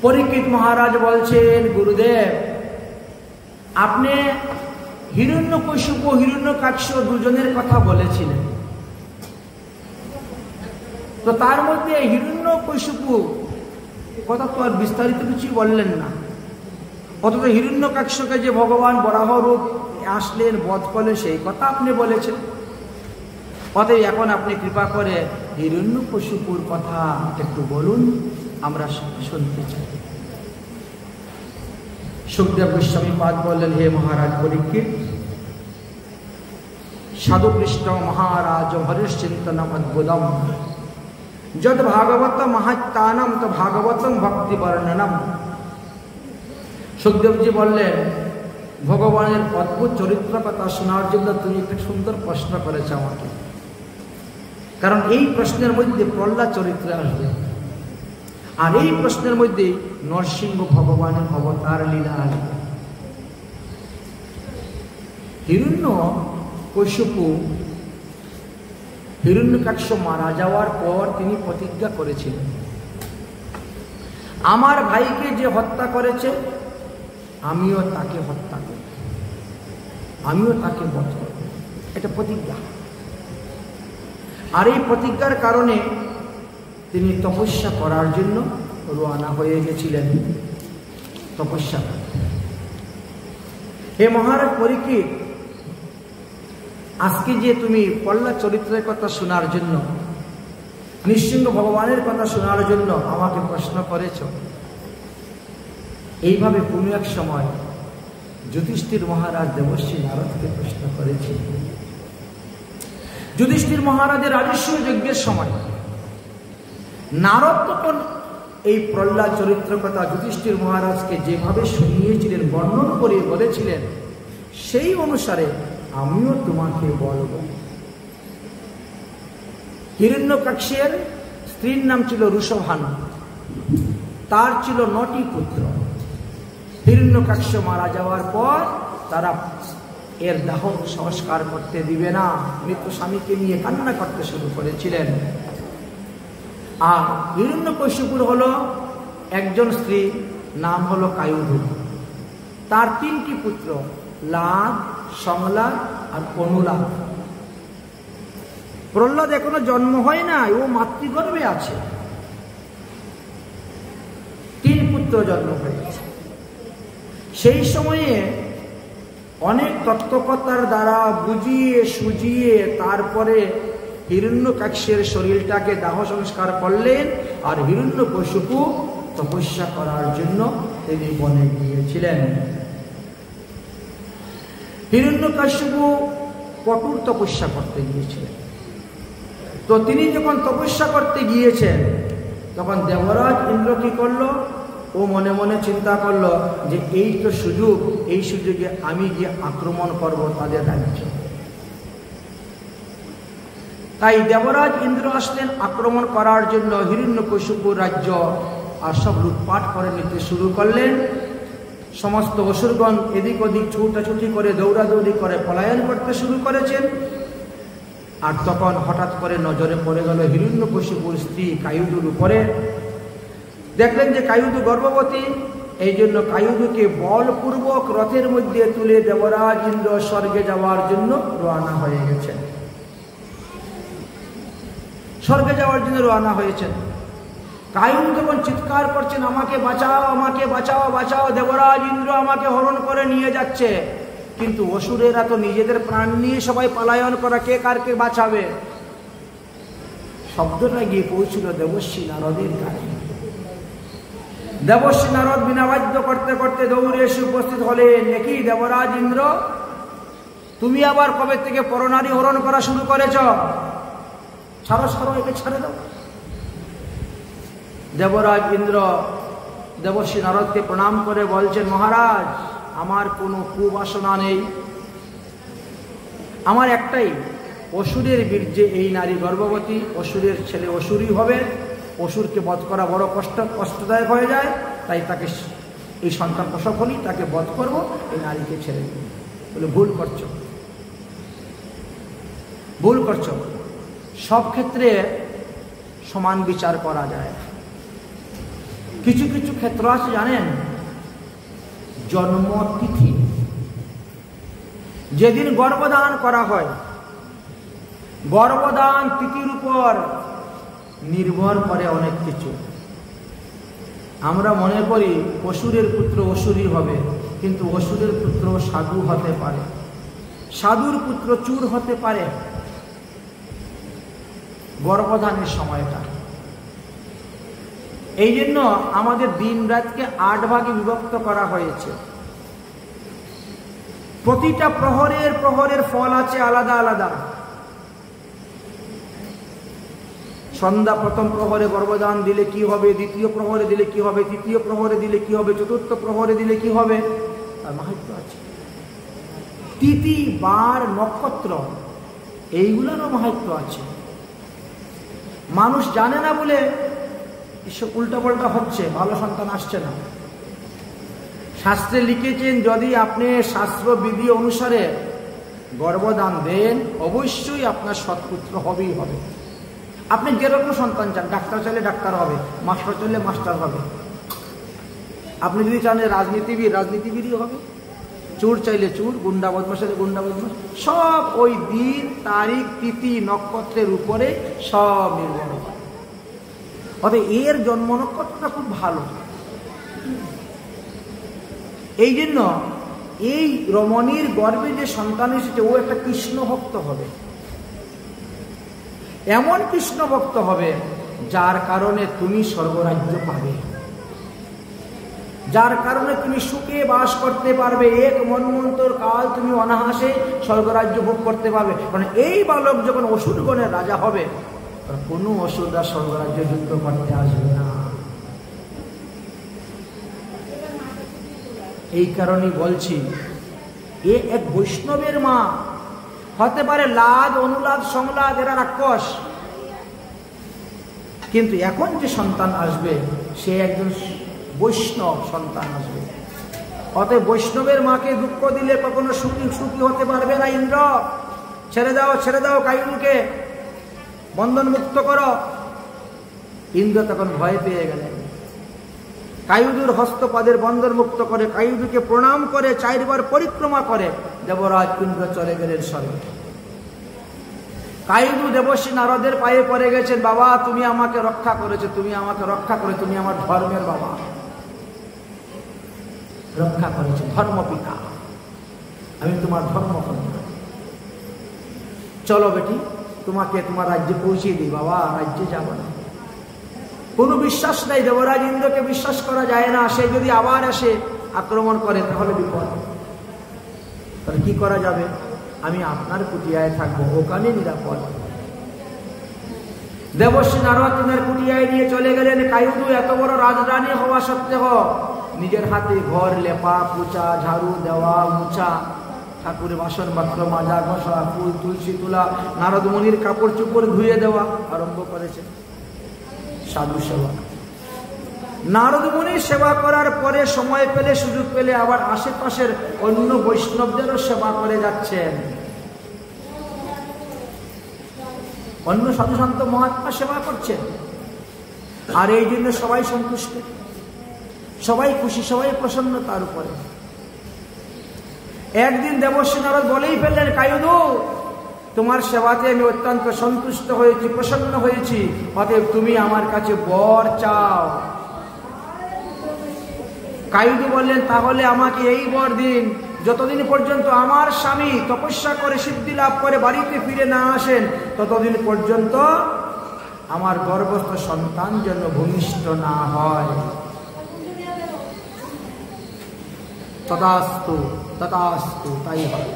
পরীক্ষিত মহারাজ বলছেন, গুরুদেব আপনি হিরণ্যকশিপু হিরণ্যকাক্ষ দুজনের কথা বলেছিলেন, তো তার মধ্যে হিরণ্যকশিপু কথা তো আর বিস্তারিত কিছু বললেন না, অথচ হিরণ্যকাক্ষকে যে ভগবান বরাহ রূপ আসলেন, বধ করলেন, সেই কথা আপনি বলেছেন। অতএব এখন আপনি কৃপা করে হিরণ্যকশিপুর কথা একটু বলুন, আমরা শুনতে চাই। সুখদেব গোস্বামী পাদ বললেন, হে মহারাজ পরীক্ষিত, সাধুকৃষ্ণ মহারাজ হরিশ্চিন্তনম অদ্ভুতম যদ ভাগবত মহাত্মানম তো ভাগবতম ভক্তি বর্ণনম। সুখদেবজি বললেন, ভগবানের অদ্ভুত চরিত্র কথা শোনার জন্য তুমি একটা সুন্দর প্রশ্ন করেছ আমাকে, কারণ এই প্রশ্নের মধ্যে প্রহ্লাদ চরিত্র আসবে, আর এই প্রশ্নের মধ্যে নরসিংহ ভগবানের অবতার লীলা আসবে। হিরণ্যকশিপু হিরণ্যকাক্ষ মারা যাওয়ার পর তিনি প্রতিজ্ঞা করেছিলেন, আমার ভাইকে যে হত্যা করেছে আমিও তাকে হত্যা করব, আমিও তাকে বধ করব, এটা প্রতিজ্ঞা। আর এই প্রতিজ্ঞার কারণে তিনি তপস্যা করার জন্য রওনা হয়ে গেছিলেন, তপস্যা। হে মহারাজ পরীক্ষিত, আজকে যে তুমি প্রহ্লাদ চরিত্রের কথা শোনার জন্য, নৃসিংহ ভগবানের কথা শোনার জন্য আমাকে প্রশ্ন করেছ, এইভাবে কোনো এক সময় যুধিষ্ঠির মহারাজ দেবর্ষি নারদকে প্রশ্ন করেছে। যুধিষ্ঠির মহারাজের রাজস্ব যজ্ঞের সময় নারদ তখন এই প্রহ্লাদ চরিত্রের কথা যুধিষ্ঠির মহারাজকে যেভাবে শুনিয়েছিলেন, বর্ণন করে বলেছিলেন, সেই অনুসারে আমিও তোমাকে বলব। হিরণ্যকাক্ষের স্ত্রীর নাম ছিল রুষভানু, তার ছিল 9টি পুত্র। হিরণ্যকাক্ষ মারা যাওয়ার পর তারা এর দাহ সংস্কার করতে দিবে না, মৃত স্বামীকে নিয়ে কান্না করতে শুরু করেছিলেন। আর হিরণ্যকশিপুর হলো একজন স্ত্রী, নাম হলো কায়ুধু, তার 3টি পুত্র, লাদ, সংলাদ আর অনুলাদ। প্রহ্লাদ এখনো জন্ম হয় না, ও মাতৃগর্ভে আছে, 3 পুত্র জন্ম হয়েছে। সেই সময়ে অনেক তত্ত্বকথার দ্বারা বুঝিয়ে সুজিয়ে তারপরে হিরণ্যকাক্ষের শরীরটাকে দাহ সংস্কার করলেন, আর হিরণ্যকশিপু তপস্যা করার জন্য তিনি বনে গিয়েছিলেন। হিরণ্যকশিপু কঠোর তপস্যা করতে গিয়েছিলেন। তো তিনি যখন তপস্যা করতে গিয়েছেন, তখন দেবরাজ ইন্দ্র কি করলো, ও মনে মনে চিন্তা করলো যে এই তো সুযোগ, এই সুযোগে আমি গিয়ে আক্রমণ করব তাদের রাজ্য। তাই দেবরাজ ইন্দ্র আসলেন আক্রমণ করার জন্য। হিরণ্যকশিপুর রাজ্য আর সব লুটপাট করে নিতে শুরু করলেন। সমস্ত অসুরগণ এদিক ওদিক ছুটাছুটি করে দৌড়াদৌড়ি করে পলায়ন করতে শুরু করেছেন। আর তখন হঠাৎ করে নজরে পড়ে গেল হিরণ্যকশিপুর স্ত্রী কায়ুধুর উপরে। দেখলেন যে কায়ুধু গর্ভবতী, এই জন্য কায়ুধুকে বলপূর্বক রথের মধ্যে তুলে দেবরাজ ইন্দ্র স্বর্গে যাওয়ার জন্য রওনা হয়ে গেছেন, স্বর্গে যাওয়ার জন্য রওনা হয়েছেন। কায়ুধু যখন চিৎকার করছেন, আমাকে বাঁচাও, আমাকে বাঁচাও, বাঁচাও, দেবরাজ ইন্দ্র আমাকে হরণ করে নিয়ে যাচ্ছে। কিন্তু অসুরেরা তো নিজেদের প্রাণ নিয়ে সবাই পলায়ন করা, কে কারকে বাঁচাবে? শব্দটা গিয়ে পৌঁছিল দেবর্ষি নারদের কাছে। দেবর্ষি নারদ বিনাবাদ্য করতে করতে দৌড়ে এসে উপস্থিত হলেন। একই দেবরাজ ইন্দ্র, তুমি আবার কবে থেকে পরনারী হরণ করা শুরু করেছ? ছাড়ো ছাড়ো, একে ছেড়ে দাও। দেবরাজ ইন্দ্র দেবর্ষি নারদকে প্রণাম করে বলছেন, মহারাজ আমার কোনো কুবাসনা নেই, আমার একটাই, অসুরের বীর্যে এই নারী গর্ভবতী, অসুরের ছেলে অসুরই হবে, অসুরকে বধ করা বড় কষ্টদায়ক হয়ে যায়, তাই তাকে এই সন্তান প্রসব হলেই তাকে বধ করব, এই নারীকে ছেড়ে দেব। বলে ভুল করছো, ভুল করছো, সব ক্ষেত্রে সমান বিচার করা যায়। কিছু কিছু ক্ষেত্র আছে জানেন, জন্মতিথি, যেদিন গর্ভধান করা হয়, গর্ভধান তিথির উপর নির্ভর করে অনেক কিছু। আমরা মনে করি অসুরের পুত্র অসুরই হবে, কিন্তু অসুরের পুত্র সাধু হতে পারে, সাধুর পুত্র চুর হতে পারে। গর্ভধানের সময়টা, এই জন্য আমাদের দিন রাতকে 8 ভাগে বিভক্ত করা হয়েছে। প্রতিটা প্রহরের ফল আছে আলাদা আলাদা। সন্ধ্যা প্রথম প্রহরে গর্ভদান দিলে কি হবে, দ্বিতীয় প্রহরে দিলে কি হবে, তৃতীয় প্রহরে দিলে কি হবে, চতুর্থ প্রহরে দিলে কি হবে, তার মাহাত্ম্য আছে। তিথি, বার, নক্ষত্র, এইগুলোরও মাহাত্ম্য আছে। মানুষ জানে না বলে এসব উল্টাপাল্টা হচ্ছে, ভালো সন্তান আসছে না। শাস্ত্রে লিখেছেন, যদি আপনি শাস্ত্র বিধি অনুসারে গর্ভদান দেন, অবশ্যই আপনার সৎপুত্র হবেই হবে। আপনি যেরকম সন্তান চান, ডাক্তার চাইলে ডাক্তার হবে, মাস্টার চাইলে মাস্টার হবে। আপনি যদি চান রাজনীতিবিদই হবে, চোর চাইলে চোর, গুন্ডা বদমাশ চাইলে গুন্ডা বদমাশ, সব ওই দিন, তারিখ, তিথি, নক্ষত্রের উপরে সব নির্ভর করে। অতএব এর জন্ম নক্ষত্রটা খুব ভালো। এই জন্য এই রমণীর গর্ভে যে সন্তান এসেছে, ও একটা কৃষ্ণ ভক্ত হবে, এমন কৃষ্ণ ভক্ত হবে যার কারণে তুমি স্বর্গরাজ্য পাবে, যার কারণে তুমি সুখে বাস করতে পারবে, এক মন্বন্তর কাল তুমি অনায়াসে স্বর্গরাজ্য ভোগ করতে পারবে। মানে এই বালক যখন অসুরগণের রাজা হবে, কোনো অসুররা স্বর্গরাজ্য যুদ্ধ করতে আসবে না। এই কারণেই বলছি, এ এক বৈষ্ণবের মা হতে পারে। লাদ, অনুলাদ, সংলাদ এরা রাক্ষস, কিন্তু এখন যে সন্তান আসবে সে একজন বৈষ্ণব সন্তান আসবে। অতএব বৈষ্ণবের মাকে দুঃখ দিলে কখনো সুখী হতে পারবে না। ইন্দ্র, ছেড়ে দাও কায়ুকে, বন্ধন মুক্ত করো। ইন্দ্র তখন ভয় পেয়ে গেলেন। কায়ুদুর হস্তপাদের বন্ধন মুক্ত করে, কায়ুদুকে প্রণাম করে 4 বার পরিক্রমা করে দেবরাজ ইন্দ্র চলে গেলেন স্বর্গে। কায়ুদু দেবশ্রী নারদের পায়ে পড়ে গেছেন, বাবা তুমি আমাকে রক্ষা করেছো, তুমি আমাকে রক্ষা করে, তুমি আমার ধর্মের বাবা, রক্ষা করেছো, ধর্মপিতা, আমি তোমার ধর্মকন্যা। চলো বেটি, তোমাকে তোমার রাজ্যে পৌঁছে দিই। বাবা রাজ্যে যাব না, কোনো বিশ্বাস নাই। দেবরাজ ইন্দ্রকে বিশ্বাস করা যায় না, সে যদি আবার এসে আক্রমণ করে তাহলে বিপদ। তাহলে কি করা যাবে? আমি আপনার কুটিয়ায় থাকবো, ওখানে নিরাপদ। দেবশ্রী নারদ তিনার কুটিয়ায় নিয়ে চলে গেলেন। কায়ুদু এত বড় রাজরানী হওয়া সত্ত্বেও নিজের হাতে ঘর লেপা, পোছা, ঝাড়ু দেওয়া, মুছা, ঠাকুরের বাসন পাত্র মাজা, ঘষা, ফুল তুলসী তোলা, নারদ মুনির কাপড় চোপড় ধুয়ে দেওয়া আরম্ভ করেছে। সাধু সেবা, নারদ মুনির সেবা করার পরে সময় পেলে, সুযোগ পেলে আবার আশেপাশের অন্য বৈষ্ণবদেরও সেবা করে যাচ্ছেন। অন্য সাধু সন্ত মহাত্মা সেবা করছেন, আর এই জন্য সবাই সন্তুষ্ট, সবাই খুশি, সবাই প্রসন্ন তার উপরে। একদিন দেবশ্রী নারদ বলেই ফেললেন, কায়ুদু তোমার সেবাতে আমি অত্যন্ত সন্তুষ্ট হয়েছি, প্রসন্ন হয়েছি, অতএব তুমি আমার কাছে বর চাও। কায়ুদু বললেন, তাহলে আমাকে এই বর দিন, যতদিন পর্যন্ত আমার স্বামী তপস্যা করে সিদ্ধি লাভ করে বাড়িতে ফিরে না আসেন, ততদিন পর্যন্ত আমার গর্ভস্থ সন্তান যেন ভূমিষ্ঠ না হয়। তথাস্তু তথাস্তু, তাই হবে।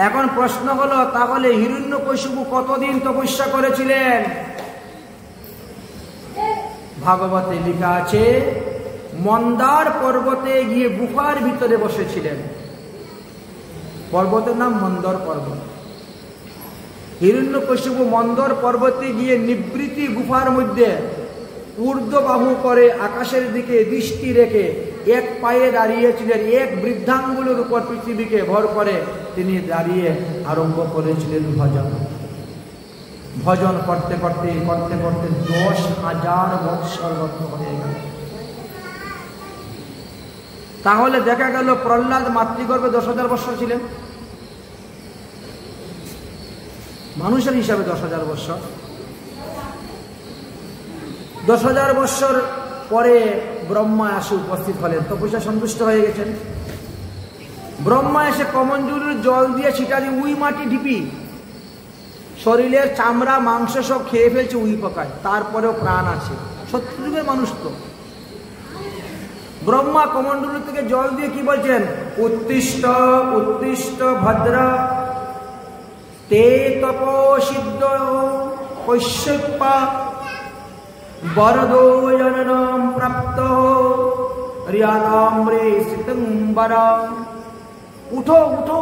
এখন প্রশ্ন হলো, তাহলে হিরণ্যকশিপু কতদিন তপস্যা করেছিলেন? ভাগবতে লেখা আছে, মন্দার পর্বতে গিয়ে গুফার ভিতরে বসেছিলেন। পর্বতের নাম মন্দর পর্বত। হিরণ্যকশিপু মন্দর পর্বতে গিয়ে নিবৃত্তি গুফার মধ্যে ঊর্ধ্ববাহু করে আকাশের দিকে দৃষ্টি রেখে এক পায়ে দাঁড়িয়েছিলেন। এক বৃদ্ধাঙ্গুলের উপর পৃথিবীকে ভর করে তিনি দাঁড়িয়ে আরম্ভ করেছিলেন ভজন। ভজন করতে করতে করতে করতে 10,000 বৎসর গত হয়ে গেল। তাহলে দেখা গেল প্রহ্লাদ মাতৃগর্ভে 10,000 বৎসর ছিলেন, মানুষের হিসাবে 10,000 বৎসর। 10,000 বৎসর পরে ব্রহ্মা এসে উপস্থিত হলেন, তপস্যা সন্তুষ্ট হয়ে গেছেন। ব্রহ্মা এসে কমণ্ডলুর জল দিয়ে ছিটা দিয়ে উই মাটি ঢিপি শরীরের চামড়া মাংস সব খেয়ে ফেলছে উই পোকায়, তারপরেও প্রাণ আছে। সত্যযুগের মানুষ তো। ব্রহ্মা কমণ্ডলু থেকে জল দিয়ে কি বলছেন? উত্তিষ্ঠ উত্তিষ্ঠ ভদ্র তে তপ সিদ্ধ কৈশ্যপা বরদো জননম প্রাপ্ত রিয়াতাম্রে সিতম্বরা। উঠো উঠো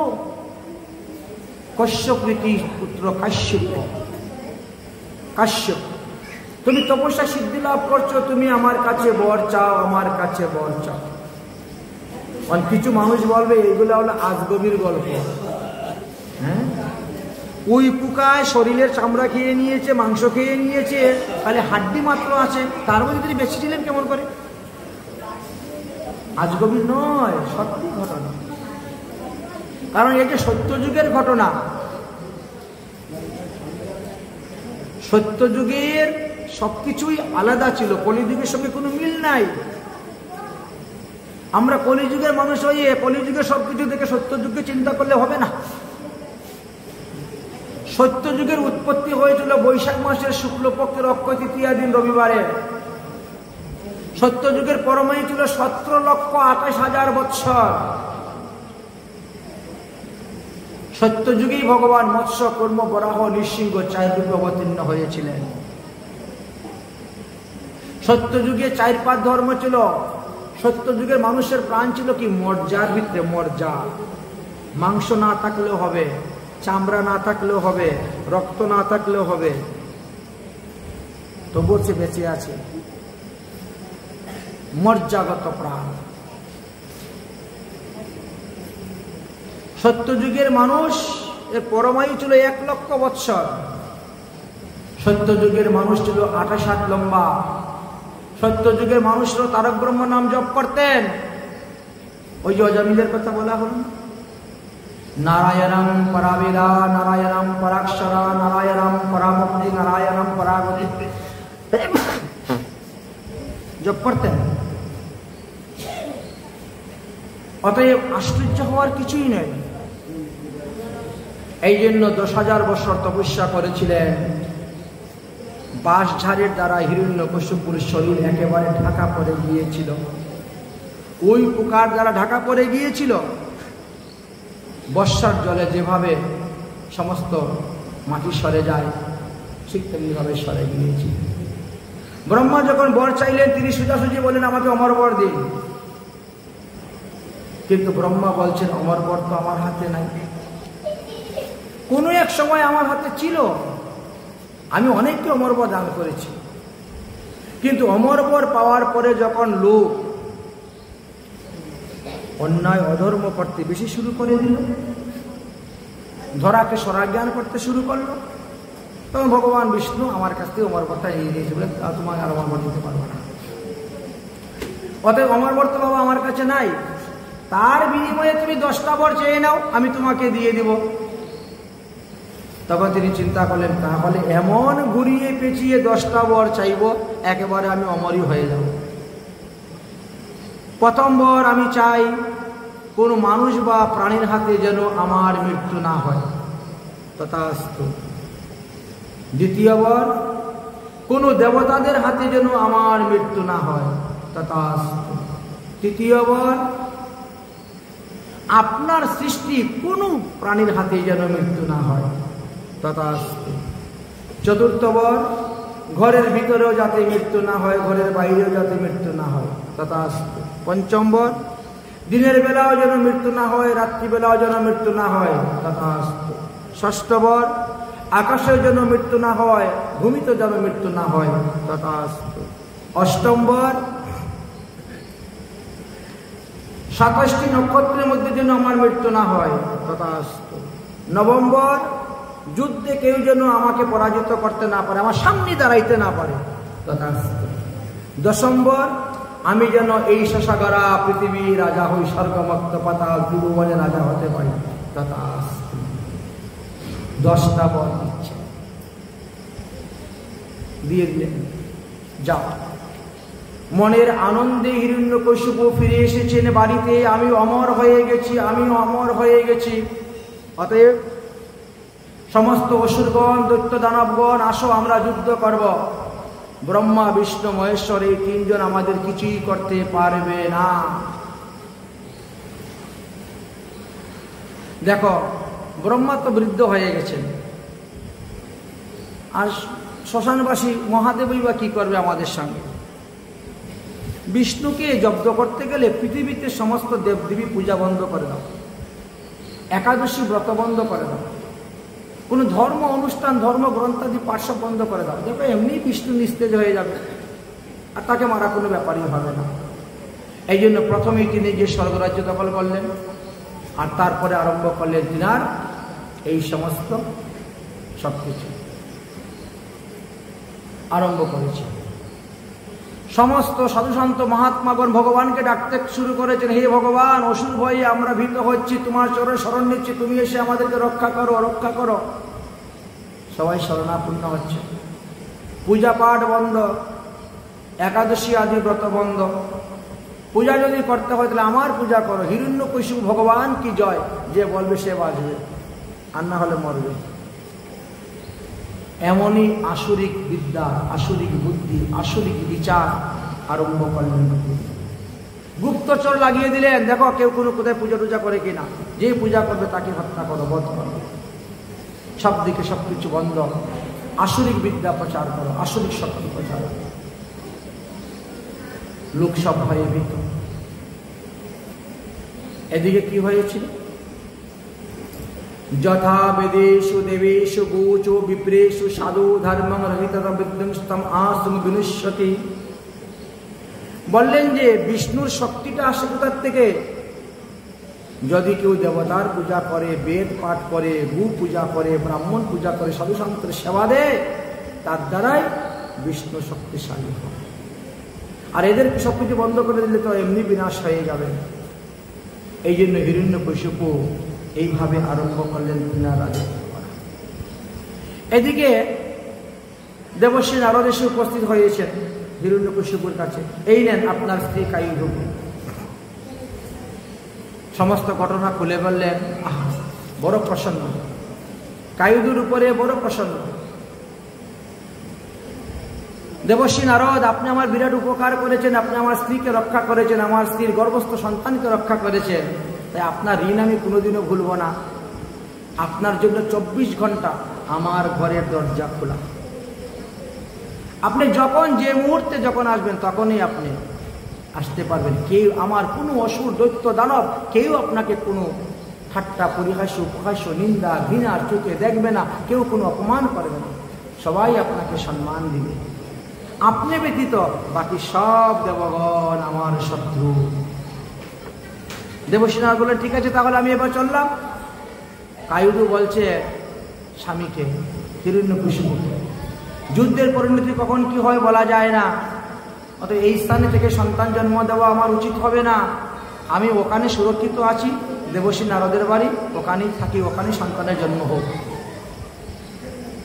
কশ্যপৃতি পুত্র কাশ্যপ, কাশ্যপ তুমি তপস্যা সিদ্ধি লাভ করছো, তুমি আমার কাছে বর চাও, আমার কাছে বর চাও। কিছু মানুষ বলবে এইগুলো হলো আজগবির গল্প। হ্যাঁ, উই পোকায় শরীরের চামড়া খেয়ে নিয়েছে, মাংস খেয়ে নিয়েছে, তাহলে হাড্ডি মাত্র আছে, তার মধ্যে তিনি বেঁচে ছিলেন কেমন করে? আজগবির নয়, সত্যি ঘটনা। কারণ এটা সত্যযুগের ঘটনা। সত্যযুগের সবকিছুই আলাদা ছিল, কলিযুগের সঙ্গে কোনো মিল নাই। আমরা কলিযুগের মানুষ হয়ে কলিযুগের সবকিছু দেখে সত্যযুগকে চিন্তা করলে হবে না। সত্যযুগের উৎপত্তি হয়েছিল বৈশাখ মাসের শুক্লপক্ষের অক্ষয় তৃতীয়া দিন রবিবারে। সত্যযুগের পরমায়ু ছিল 17,28,000 বৎসর। সত্যযুগেই ভগবান মৎস্য কর্ম বরাহ নৃসিংহ 4 রূপে অবতীর্ণ হয়েছিলেন। সত্যযুগে 4-5 ধর্ম ছিল। সত্যযুগের মানুষের প্রাণ ছিল কি? মর্যার ভিতরে মর্যা। মাংস না থাকলেও হবে, চামড়া না থাকলেও হবে, রক্ত না থাকলেও হবে, তবুও সে বেঁচে আছে। মর্যাগত প্রাণ। সত্যযুগের মানুষ এর পরমায়ু ছিল 1,00,000 বৎসর। সত্যযুগের মানুষ ছিল 28 হাত লম্বা। সত্যযুগের মানুষরা তারক ব্রহ্ম নাম জপ করতেন। ওই যে অজামিলের কথা বলা হল, নারায়ণম পরাবেদা, নারায়ণম পরাক্ষরা, নারায়ণম পরামুক্তি, নারায়ণম পরাগতি জপ করতেন। অতএব আশ্চর্য হওয়ার কিছুই নেই। এই জন্য 10,000 বছর তপস্যা করেছিলেন। বাঁশঝাড়ের দ্বারা হিরণ্যকশিপুর শরীর একেবারে ঢাকা পড়ে গিয়েছিল, ওই পোকার দ্বারা ঢাকা পড়ে গিয়েছিল। বর্ষার জলে যেভাবে সমস্ত মাটি সরে যায়, ঠিক তেমনিভাবে সরে গিয়েছিল। ব্রহ্মা যখন বর চাইলেন, তিনি সোজাসুজি বলেন আমাকে অমর বর দিন। কিন্তু ব্রহ্মা বলছেন অমর বর তো আমার হাতে নাই। কোনো এক সময় আমার হাতে ছিল, আমি অনেককে অমর বর দান করেছি, কিন্তু অমর বর পাওয়ার পরে যখন লোক অন্যায় অধর্ম করতে বেশি শুরু করে দিল, ধরাকে সরাজ্ঞান করতে শুরু করলো, তখন ভগবান বিষ্ণু আমার কাছ থেকে অমর বরটা নিয়ে নিয়েছে, বলে তোমাকে আর অমর বর দিতে পারবো না। অতএব অমর বর তো বাবা আমার কাছে নাই, তার বিনিময়ে তুমি 10টা বর চেয়ে নাও, আমি তোমাকে দিয়ে দিব। তখন তিনি চিন্তা করলেন, তাহলে এমন ঘুরিয়ে পেঁচিয়ে 10টা বর চাইব, একেবারে আমি অমরই হয়ে যাব। প্রথম বর আমি চাই কোনো মানুষ বা প্রাণীর হাতে যেন আমার মৃত্যু না হয়, তথাস্তু। দ্বিতীয় বর, কোনো দেবতাদের হাতে যেন আমার মৃত্যু না হয়, তথাস্তু। তৃতীয় বর, আপনার সৃষ্টি কোনো প্রাণীর হাতে যেন মৃত্যু না হয়, তথাস্তু। চতুর্থ বর, ঘরের ভিতরেও যাতে মৃত্যু না হয়, ঘরের বাইরেও যাতে মৃত্যু না হয়, তথাস্তু। পঞ্চম বর, দিনের বেলাও যেন মৃত্যু না হয়, রাত্রিবেলাও যেন মৃত্যু না হয়, তথাস্তু। ষষ্ঠ বর, আকাশেও যেন মৃত্যু না হয়, ভূমিতে যেন মৃত্যু না হয়, তথাস্তু। অষ্টম বর, 27টি নক্ষত্রের মধ্যে যেন আমার মৃত্যু না হয়, তথাস্তু। নবম বর, যুদ্ধে কেউ যেন আমাকে পরাজিত করতে না পারে, আমার সামনে দাঁড়াইতে না পারে। তথাস্তু। 10 নম্বর, আমি যেন এই শশাগরা পৃথিবীর রাজা হই, স্বর্গমত্ত পাতাল ত্রিভুবনে রাজা হতে পারি। তথাস্তু। 10টা বর দিচ্ছে, দিয়ে দিলেন, যাও। মনের আনন্দে হিরণ্যকশিপু ফিরে এসেছেন বাড়িতে। আমি অমর হয়ে গেছি, আমি অমর হয়ে গেছি। অতএব সমস্ত অসুরগণ, দৈত্য দানবগণ, আসো আমরা যুদ্ধ করব। ব্রহ্মা বিষ্ণু মহেশ্বর এই 3 জন আমাদের কিছুই করতে পারবে না। দেখো, ব্রহ্মা তো বৃদ্ধ হয়ে গেছেন, আর শ্মশানবাসী মহাদেবই বা কি করবে আমাদের সঙ্গে? বিষ্ণুকে জব্দ করতে গেলে পৃথিবীতে সমস্ত দেবদেবী পূজা বন্ধ করে দাও, একাদশী ব্রত বন্ধ করে দাও, কোনো ধর্ম অনুষ্ঠান, ধর্মগ্রন্থাদি পাঠ বন্ধ করে দাও। দেখো এমনি বিষ্ণু নিস্তেজ হয়ে যাবে, আর তাকে মারা কোনো ব্যাপারই হবে না। এই জন্য প্রথমেই তিনি যে স্বর্গরাজ্য দখল করলেন, আর তারপরে আরম্ভ করলেন তিনার এই সমস্ত সবকিছু আরম্ভ করেছে। সমস্ত সাধুসন্ত মহাত্মাগণ ভগবানকে ডাকতে শুরু করেছেন, হে ভগবান, অসুর ভয়ে আমরা ভীত হচ্ছি, তোমার চরণে শরণ নিচ্ছি, তুমি এসে আমাদেরকে রক্ষা করো, রক্ষা করো। সবাই শরণাপন্ন হচ্ছে। পূজা পাঠ বন্ধ, একাদশী আদি ব্রত বন্ধ। পূজা যদি করতে হয় তাহলে আমার পূজা করো। হিরণ্যকশিপু ভগবান কি জয়, যে বলবে সে বাঁচবে, আর না হলে মরবে। এমনই আসুরিক বিদ্যা, আসুরিক বুদ্ধি, আসুরিক বিচার আরম্ভ করলেন। গুপ্তচর লাগিয়ে দিলেন, দেখো কেউ কোনো কোথায় পূজা টুজা করে কিনা, যে পূজা করবে তাকে হত্যা করো, বধ করো। সব দিকে সবকিছু বন্ধ। আসুরিক বিদ্যা প্রচার করো, আসুরিক শক্তি প্রচার করো। লোক সব ভয়ে ভীত। এদিকে কি হয়েছিল? যথা বেদেষু দেবেষু গোচো বিপ্রেষু সাধু ধর্মং রহিতম বিধ্বংস্তম আসম বিনশ্যতি। বললেন যে বিষ্ণুর শক্তিটা আসে কোথার থেকে? যদি কেউ দেবতার পূজা করে, বেদ পাঠ করে, গু পূজা করে, ব্রাহ্মণ পূজা করে, সাধু সন্তের সেবা দেয়, তার দ্বারাই বিষ্ণু শক্তিশালী হয়। আর এদের সবকিছু বন্ধ করে দিলে তো এমনি বিনাশ হয়ে যাবে। এই জন্য হিরণ্যকশিপু এইভাবে আরম্ভ করলেন তিনার রাজত্ব করা। এদিকে দেবশ্রী নারদ এসে উপস্থিত হয়েছেন হিরণ্যকশিপুর কাছে। এই নেন আপনার স্ত্রী কায়ুধু। সমস্ত ঘটনা খুলে বললেন। আহা, বড় প্রসন্ন, কায়ুধুর উপরে বড় প্রসন্ন। দেবশ্রী নারদ, আপনি আমার বিরাট উপকার করেছেন, আপনি আমার স্ত্রীকে রক্ষা করেছেন, আমার স্ত্রীর গর্ভস্থ সন্তানকে রক্ষা করেছেন, তাই আপনার ঋণ আমি কোনোদিনও ভুলব না। আপনার জন্য 24 ঘন্টা আমার ঘরের দরজা খোলা। আপনি যখন, যে মুহূর্তে যখন আসবেন তখনই আপনি আসতে পারবেন। কেউ, আমার কোনো অসুর দৈত্য দানব কেউ আপনাকে কোনো ঠাট্টা পরিহাস্য উপহাস্য নিন্দা ঘৃণার চোখে দেখবে না, কেউ কোনো অপমান করবে না, সবাই আপনাকে সম্মান দিবে। আপনি ব্যতীত বাকি সব দেবগণ আমার শত্রু। দেবশ্রী নারদ বললেন, ঠিক আছে, তাহলে আমি এবার চললাম। কায়ুধু বলছে স্বামীকে, হিরণ্যকশিপুকে, যুদ্ধের পরিণতি কখন কি হয় বলা যায় না, অতএব এই স্থানে থেকে সন্তান জন্ম দেওয়া আমার উচিত হবে না। আমি ওখানে সুরক্ষিত আছি, দেবশ্রী নারদের বাড়ি, ওখানেই থাকি, ওখানে সন্তানের জন্ম হোক।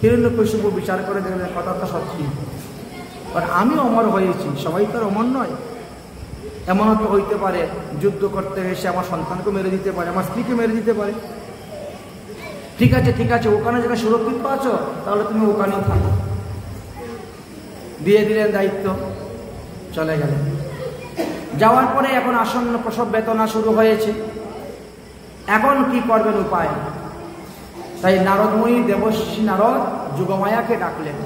হিরণ্যকশিপু বিচার করে দেখলেন কথাটা সত্যি, কারণ আমি অমর হয়েছি, সবাই তো অমর নয়। এমনও তো হইতে পারে যুদ্ধ করতে এসে আমার সন্তানকে মেরে দিতে পারে, আমার স্ত্রীকে মেরে দিতে পারে। ঠিক আছে, ঠিক আছে, ওখানে যেখানে সুরক্ষিত আছো তাহলে তুমি ওখানেই থাকো। দিয়ে দিলেন দায়িত্ব, চলে গেলেন। যাওয়ার পরে এখন আসন্ন প্রসব বেদনা শুরু হয়েছে। এখন কি করবেন উপায়? তাই নারদময়ী দেবশ্রী নারদ যুগমায়াকে ডাকলেন।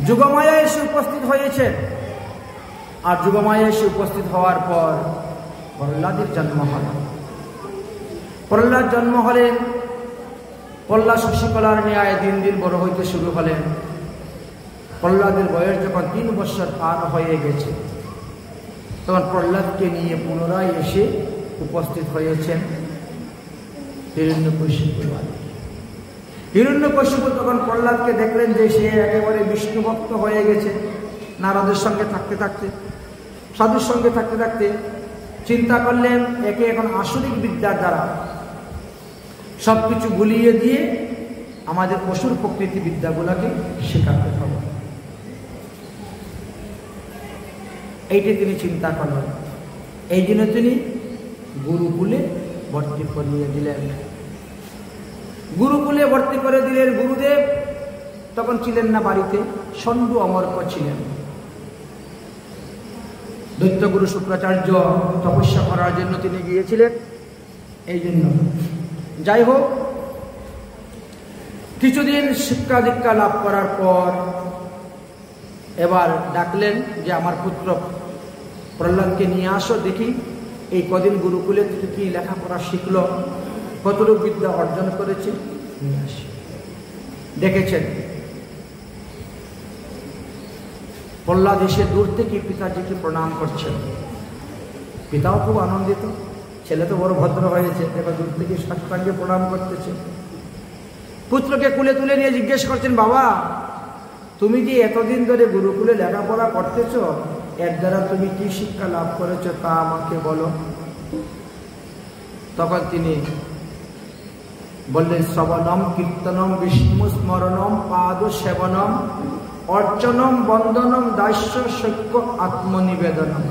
যুগমায়া এসে উপস্থিত হয়েছে। আর যুগমায়া এসে উপস্থিত হওয়ার পর প্রহ্লাদের জন্ম হল। প্রহ্লাদ জন্ম হলেন। প্রহ্লাদ শশিকলার ন্যায় দিন দিন বড় হইতে শুরু হলেন। প্রহ্লাদের বয়স যখন 3 বছর পার হয়ে গেছে, তখন প্রহ্লাদকে নিয়ে পুনরায় এসে উপস্থিত হয়েছেন হিরণ্যকশিপুর বাড়ি। হিরণ্যকশিপু তখন প্রহ্লাদকে দেখলেন যে সে একেবারে বিষ্ণু ভক্ত হয়ে গেছে, নারদের সঙ্গে থাকতে থাকতে, সাধুর সঙ্গে থাকতে থাকতে চিন্তা করলেন একে এখন আসরিক বিদ্যার দ্বারা সবকিছু ভুলিয়ে দিয়ে আমাদের অসুর প্রকৃতি বিদ্যাগুলোকে শেখাতে হবে। এইটি তিনি চিন্তা করলেন। এই জন্য তিনি গুরুকুলে ভর্তি করিয়ে দিলেন। গুরুকুলে ভর্তি করে দিলেন। গুরুদেব তখন ছিলেন না বাড়িতে, ষণ্ড অমর্ক ছিলেন। দৈত্যগুরু শুক্রাচার্য তপস্যা করার জন্য তিনি গিয়েছিলেন। এই জন্য যাই হোক, কিছুদিন শিক্ষা দীক্ষা লাভ করার পর এবার ডাকলেন যে আমার পুত্র প্রহ্লাদকে নিয়ে আসো, দেখি এই কদিন গুরুকুলে থেকে কি লেখাপড়া শিখলো, কতটুকু বিদ্যা অর্জন করেছে, নিয়ে আসি। দেখেছেন প্রহ্লাদ এসে দূর থেকে পিতাজিকে প্রণাম করছেন। পিতাও খুব আনন্দিত, ছেলে তো বড় ভদ্র হয়েছে, এবার দূর থেকে সাষ্টাঙ্গে প্রণাম করতেছে। পুত্রকে কুলে তুলে নিয়ে জিজ্ঞেস করছেন, বাবা তুমি যে এতদিন ধরে গুরুকুলে লেখাপড়া করতেছ, এর দ্বারা তুমি কি শিক্ষা লাভ করেছো তা আমাকে বলো। তখন তিনি বললেন, শ্রবণম কীর্তনম বিষ্ণু স্মরণম পাদ সেবনম অর্চনম বন্দনম দাস্য সৈক্য আত্মনিবেদনম।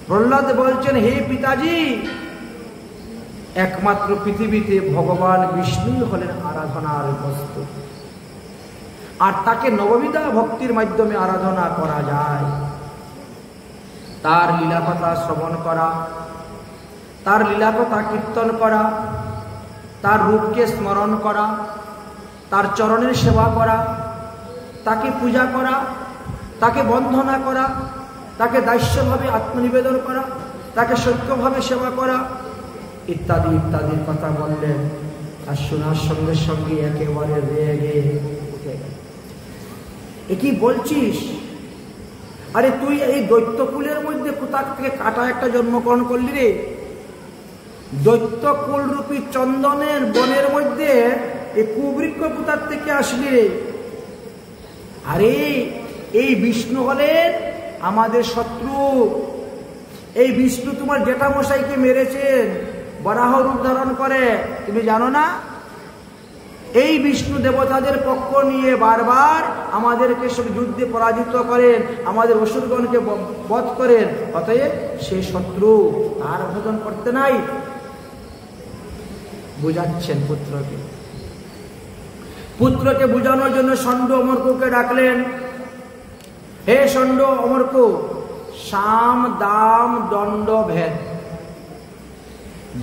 প্রহ্লাদ বলছেন, হে পিতাজি, একমাত্র পৃথিবীতে ভগবান বিষ্ণুই হলেন আরাধনার বস্তু, আর তাকে নববিধা ভক্তির মাধ্যমে আরাধনা করা যায়। তার লীলাকথা শ্রবণ করা, তার লীলাকথা কীর্তন করা, তার রূপকে স্মরণ করা, তার চরণের সেবা করা, তাকে পূজা করা, তাকে বন্দনা করা, তাকে দাস্যভাবে আত্মনিবেদন করা, তাকে সত্যভাবে সেবা করা ইত্যাদি ইত্যাদির কথা বললেন। আর শোনার সঙ্গে সঙ্গে একেবারে রেগে উঠে গেল। এ কি বলছিস? আরে তুই এই দৈত্যকুলের মধ্যে কোথা থেকে কাটা একটা জন্মগ্রহণ করলি রে? দৈত্যকুল রূপী চন্দনের বনের মধ্যে এই কুবৃক্ষ কোথার থেকে আসলি রে? আরে এই বিষ্ণু হলেন আমাদের শত্রু। এই বিষ্ণু তোমার জেঠামশাইকে মেরেছেন বরাহ রূপ ধারণ করে, তুমি জানো না? এই বিষ্ণু দেবতাদের পক্ষ নিয়ে বারবার আমাদেরকে সব যুদ্ধে পরাজিত করেন, আমাদের অসুরগণকে বধ করেন। অতএব সে শত্রু, তার ভোজন করতে নাই। বুঝাচ্ছেন পুত্রকে। পুত্রকে বুঝানোর জন্য ষণ্ড অমর্ককে ডাকলেন। হে ষণ্ড অমর্ক, সাম দাম দণ্ড ভেদ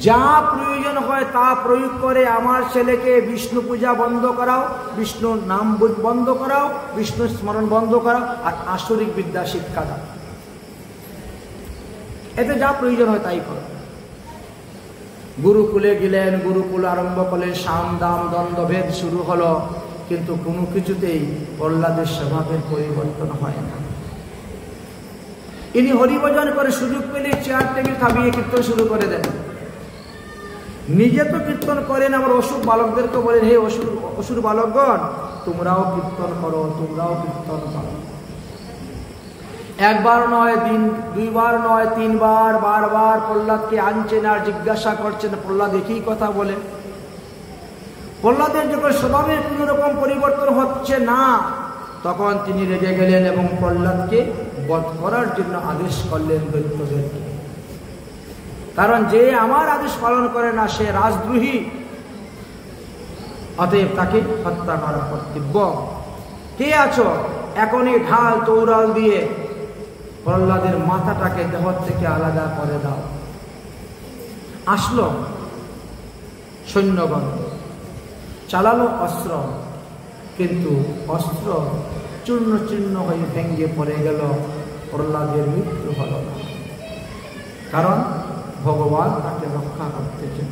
যা প্রয়োজন হয় তা প্রয়োগ করে আমার ছেলেকে বিষ্ণু পূজা বন্ধ করাও, বিষ্ণুর নাম বন্ধ করাও, বিষ্ণু স্মরণ বন্ধ করাও, আর আসরিক বিদ্যা শিক্ষা দাও। এতে যা প্রয়োজন হয় তাই করো। গুরুকুলে গেলেন, গুরুকুল আরম্ভ করলেন, সাম দাম দ্বন্দ্বভেদ শুরু হলো। কিন্তু কোনো কিছুতেই প্রহ্লাদের স্বভাবের পরিবর্তন হয় না। ইনি হরিভজন করে সুযোগ পেলে চেয়ার টেবিল থামিয়ে কীর্তন শুরু করে দেন। নিজে তো কীর্তন করেন, আমার অসুর বালকদেরকে বলেন, হে অসুর বালকগণ, তোমরাও কীর্তন করো, তোমরাও কীর্তন করো। একবার নয়, দুইবার নয়, তিনবার বারবার প্রহ্লাদকে আনছেন আর জিজ্ঞাসা করছেন। প্রহ্লাদ একই কথা বলে। প্রহ্লাদের যখন স্বভাবের কোন রকম পরিবর্তন হচ্ছে না, তখন তিনি রেগে গেলেন এবং প্রহ্লাদকে বধ করার জন্য আদেশ করলেন দৈত্যদেরকে। কারণ যে আমার আদেশ পালন করে না সে রাজদ্রোহী, অতএব তাকে হত্যা করা কর্তব্য। কে আছো? এখনই ঢাল তৌরাল দিয়ে প্রহ্লাদের মাথাটাকে দেহ থেকে আলাদা করে দাও। আসলো সৈন্যগণ, চালালো অস্ত্র, কিন্তু অস্ত্র চূর্ণ চূর্ণ হয়ে ভেঙ্গে পড়ে গেল। প্রহ্লাদের মৃত্যু হল না, কারণ ভগবান তাকে রক্ষা করতেছেন।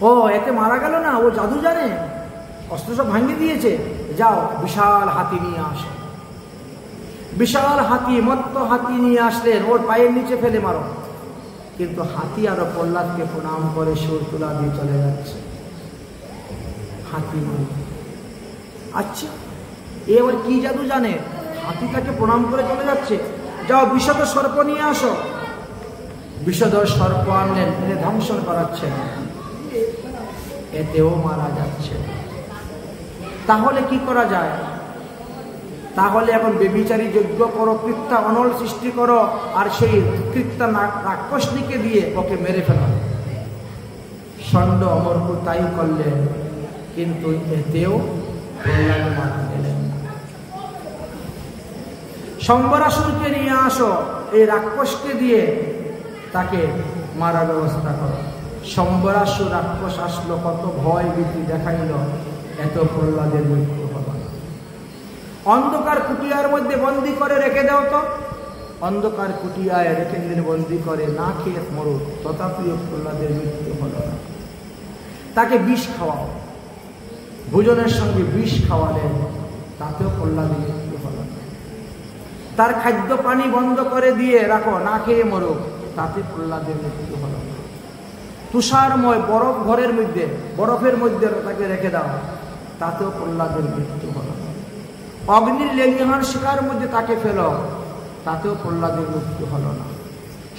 ও এতে মারা গেল না, ও জাদু জানে, অস্ত্র সব ভাঙিয়ে দিয়েছে। যাও বিশাল হাতি নিয়ে আসো। বিশাল হাতি, মত্ত হাতি নিয়ে আসলেন। ওর পায়ের নিচে ফেলে মারো। কিন্তু হাতি আরো প্রহ্লাদকে প্রণাম করে সুর তুলা দিয়ে চলে যাচ্ছে। হাতি আচ্ছা, এবার কি জাদু জানে? হাতি তাকে প্রণাম করে চলে যাচ্ছে। যাও বিষধর সর্প নিয়ে আসো। বিষধর সর্প আনলেন, এনে ধ্বংসন করাচ্ছেন, এতেও মারা যাচ্ছে। তাহলে কি করা যায়? তাহলে এখন বেবিচারী যজ্ঞ করো, কৃত্যা অনল সৃষ্টি করো, আর সেই কৃত্যা রাক্ষসনীকে দিয়ে ওকে মেরে ফেলো। ষণ্ড অমরপুর তাই করলেন, কিন্তু এতেও মারা গেলেন না। সম্বরাসুরকে নিয়ে আসো, এই রাক্ষসকে দিয়ে তাকে মারার ব্যবস্থা করো। সম্বরাসুর রাক্ষস আসলো, কত ভয় ভীতি দেখাইল, এত প্রহ্লাদের মৃত্যু হল। অন্ধকার কুটিয়ার মধ্যে বন্দি করে রেখে দাও তো। অন্ধকার কুটিয়ায় রেখে দিলেন বন্দি করে, না খেয়ে মরুক, তথাপিও প্রহ্লাদের মৃত্যু হল না। তাকে বিষ খাওয়াও, ভোজনের সঙ্গে বিষ খাওয়ালেন, তাতেও প্রহ্লাদের মৃত্যু হল না। তার খাদ্য পানি বন্ধ করে দিয়ে রাখো, না খেয়ে মরুক, তাতে প্রহ্লাদের মৃত্যু হল না। তুষারময় বরফ ঘরের মধ্যে, বরফের মধ্যে তাকে রেখে দাও, তাতেও প্রহ্লাদের মৃত্যু হল না। অগ্নির লেলিহান শিকার মধ্যে তাকে ফেলো, তাতেও প্রহ্লাদের মৃত্যু হল না।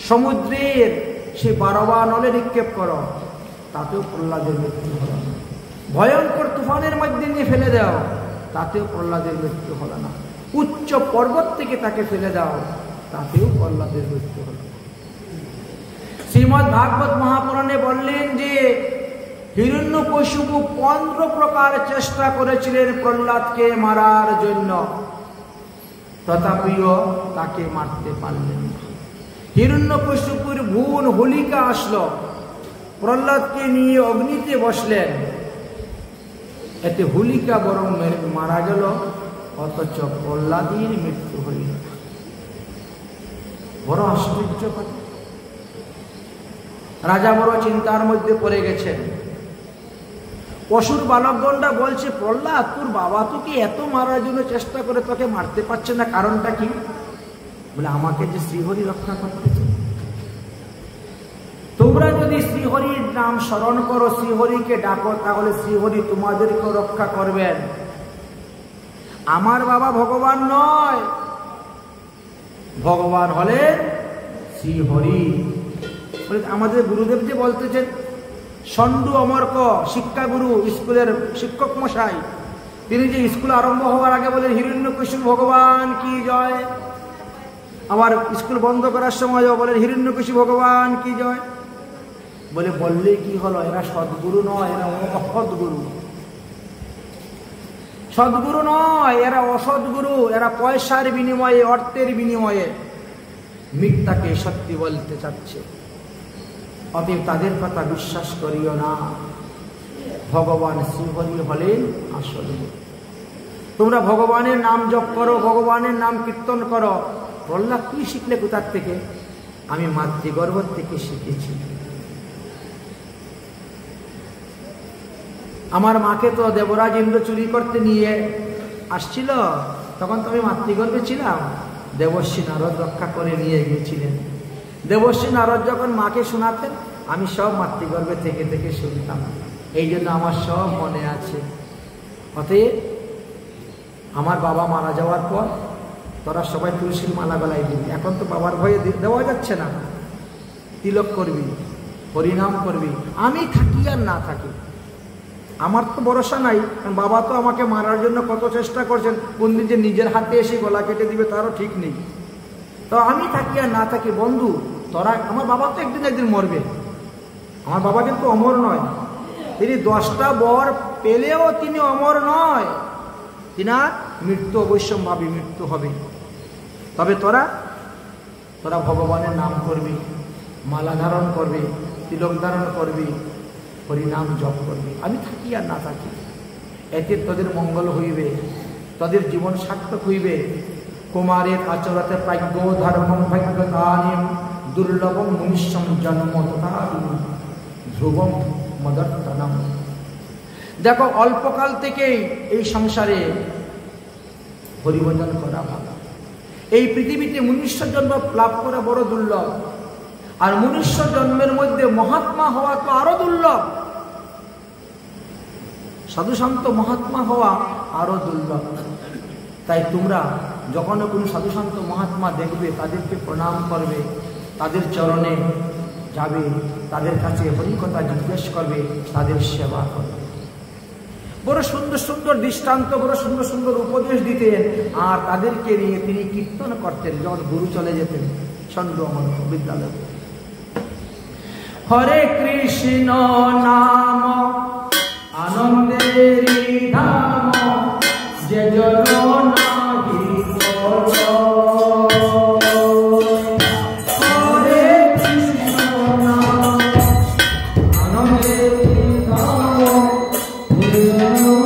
সমুদ্রের সেই বারবা নলে নিক্ষেপ করো, তাতেও প্রহ্লাদের মৃত্যু হল না। ভয়ঙ্কর তুফানের মধ্যে নিয়ে ফেলে দাও, তাতেও প্রহ্লাদের মৃত্যু হল না। উচ্চ পর্বত থেকে তাকে ফেলে দাও, তাতেও প্রহ্লাদের মৃত্যু হল না। শ্রীমদ্ ভাগবত মহাপুরাণে বললেন যে হিরণ্যকশিপু 15 প্রকার চেষ্টা করেছিলেন প্রহ্লাদকে মারার জন্য, তথাপিও তাকে মারতে পারলেন না। হিরণ্যকশিপুর বোন হোলিকা আসলো, প্রহ্লাদকে নিয়ে অগ্নিতে বসলেন, এতে হোলিকা বরং মারা গেল, অথচ প্রহ্লাদের মৃত্যু হইল না। বড় আশ্চর্য কথা। রাজা বড় চিন্তার মধ্যে পড়ে গেছেন। অসুর বালকগণরা বলছে, প্রহ্লাদ তোর বাবা তোকে এত মারার জন্য চেষ্টা করে তোকে মারতে পারছে না, কারণটা কি? বলে, আমাকে যে শ্রীহরি রক্ষা করতেছে। তোমরা যদি শ্রীহরির নাম স্মরণ করো, শ্রীহরিকে ডাকো, তাহলে শ্রীহরি তোমাদেরকে রক্ষা করবেন। আমার বাবা ভগবান নয়, ভগবান হলেন শ্রীহরি। আমাদের গুরুদেব যে বলতেছেন, ষণ্ডু অমর্ক শিক্ষাগুরু, স্কুলের শিক্ষক মশাই, তিনি যে স্কুল আরম্ভ হওয়ার আগে বলেন, হিরণ্যকশিপু ভগবান কি জয়। আবার স্কুল বন্ধ করার সময়ও বলেন, হিরণ্যকশিপু ভগবান কি জয়। বললে কি হলো? এরা সদ্গুরু নয়, এরা অসৎগুরু। সদ্গুরু নয়, এরা অসৎগুরু। এরা পয়সার বিনিময়ে, অর্থের বিনিময়ে মিথ্যাকে সত্যি বলতে চাচ্ছে। অতএব তাদের কথা বিশ্বাস করিও না। ভগবান শ্রীহরি হলেন আসল গুরু। তোমরা ভগবানের নাম জপ করো, ভগবানের নাম কীর্তন করো। প্রহ্লাদ তুই শিখলে কোথার থেকে? আমি মাতৃগর্ভ থেকে শিখেছি। আমার মাকে তো দেবরাজ ইন্দ্র চুরি করতে নিয়ে আসছিল, তখন তো আমি মাতৃগর্ভে ছিলাম। দেবর্ষী নারদ রক্ষা করে নিয়ে গিয়েছিলেন। দেবর্ষী নারদ যখন মাকে শোনাতেন, আমি সব মাতৃগর্ভে থেকে থেকে শুনতাম। এই জন্য আমার সব মনে আছে। অতএব আমার বাবা মারা যাওয়ার পর তোরা সবাই তুলসীর মালা গলায় দিবি। এখন তো বাবার ভয়ে দেওয়া যাচ্ছে না। তিলক করবি, হরিনাম করবি। আমি থাকি আর না থাকি, আমার তো ভরসা নাই, কারণ বাবা তো আমাকে মারার জন্য কত চেষ্টা করছেন। কোনদিন যে নিজের হাতে এসে গলা কেটে দিবে তারও ঠিক নেই। তো আমি থাকি আর না থাকি, বন্ধু তোরা, আমার বাবা তো একদিন একদিন মরবে। আমার বাবা কিন্তু অমর নয়। তিনি 10টা বর পেলেও তিনি অমর নয়। তিনার মৃত্যু অবশ্যম্ভাবী, মৃত্যু হবে। তবে তোরা ভগবানের নাম করবি, মালা ধারণ করবি, তিলক ধারণ করবি, হরিনাম জপ করবি। আমি থাকি আর না থাকি, এতে তোদের মঙ্গল হইবে, তোদের জীবন সার্থক হইবে। কুমারের আচরতে প্রাজ্ঞ ধর্মম ভাগ্যতানিম দুর্লভম মনুষ্যম জন্ম তথা ধ্রুবম মদর্তনম। দেখো, অল্পকাল থেকেই এই সংসারে হরিভজন করা ভালো। এই পৃথিবীতে মনুষ্য জন্ম লাভ করা বড় দুর্লভ। আর মনুষ্য জন্মের মধ্যে মহাত্মা হওয়া তো আরো দুর্লভ, সাধুসন্ত মহাত্মা হওয়া আরো দুর্লভ। তাই তোমরা যখন কোনো সাধুসন্ত মহাত্মা দেখবে তাদেরকে প্রণাম করবে, তাদের চরণে যাবে, তাদের কাছে হরিকথা জিজ্ঞেস করবে, তাদের সেবা করবে। বড় সুন্দর সুন্দর দৃষ্টান্ত, বড় সুন্দর সুন্দর উপদেশ দিতেন, আর তাদেরকে নিয়ে তিনি কীর্তন করতেন যখন গুরু চলে যেতেন চন্দ্রমন বিদ্যালয়। হরে কৃষ্ণ নাম আনন্দেরি ধাম, যে জন নাহি করো। হরে কৃষ্ণ নাম আনন্দেরি ধাম, যে জন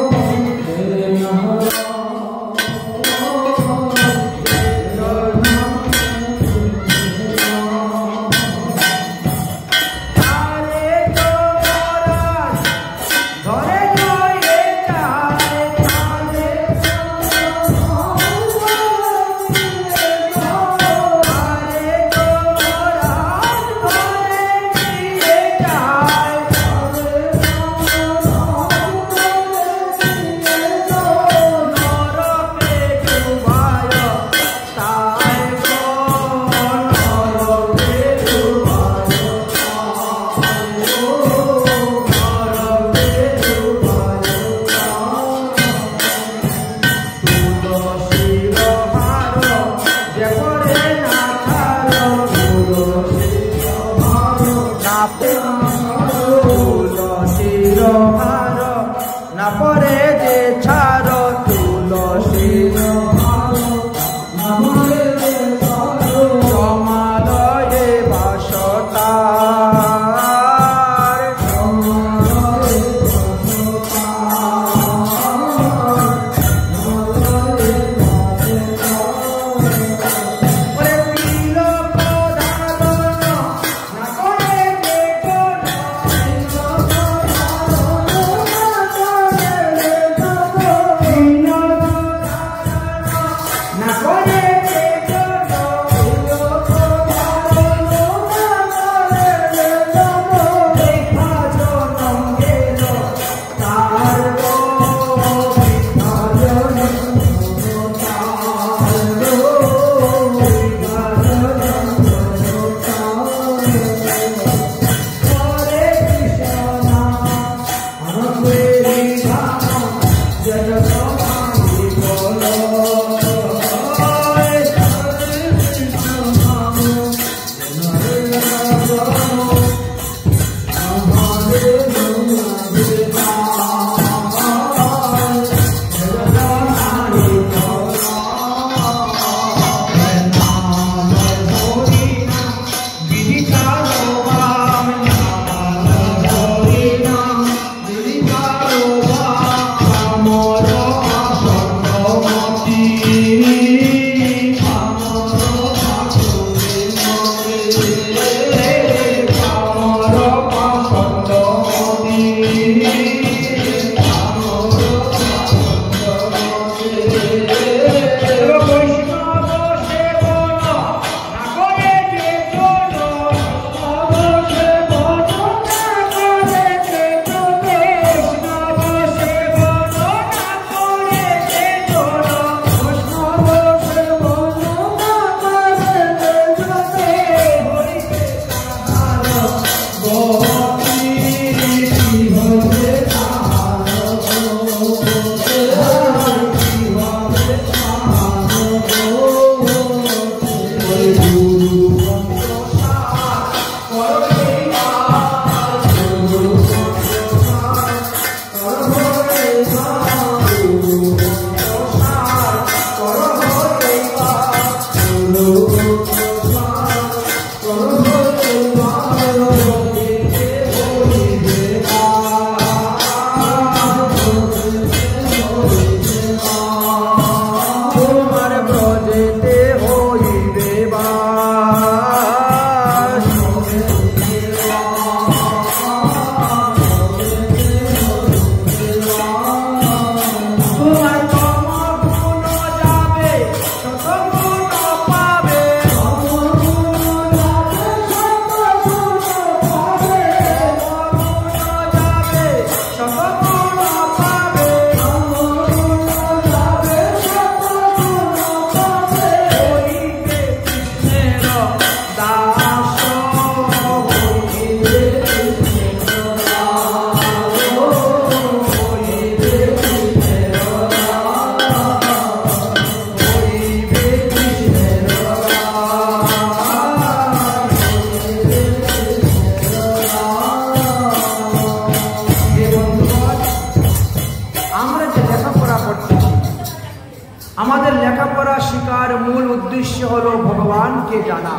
লেখাপড়া শিকার মূল উদ্দেশ্য হলো ভগবানকে জানা।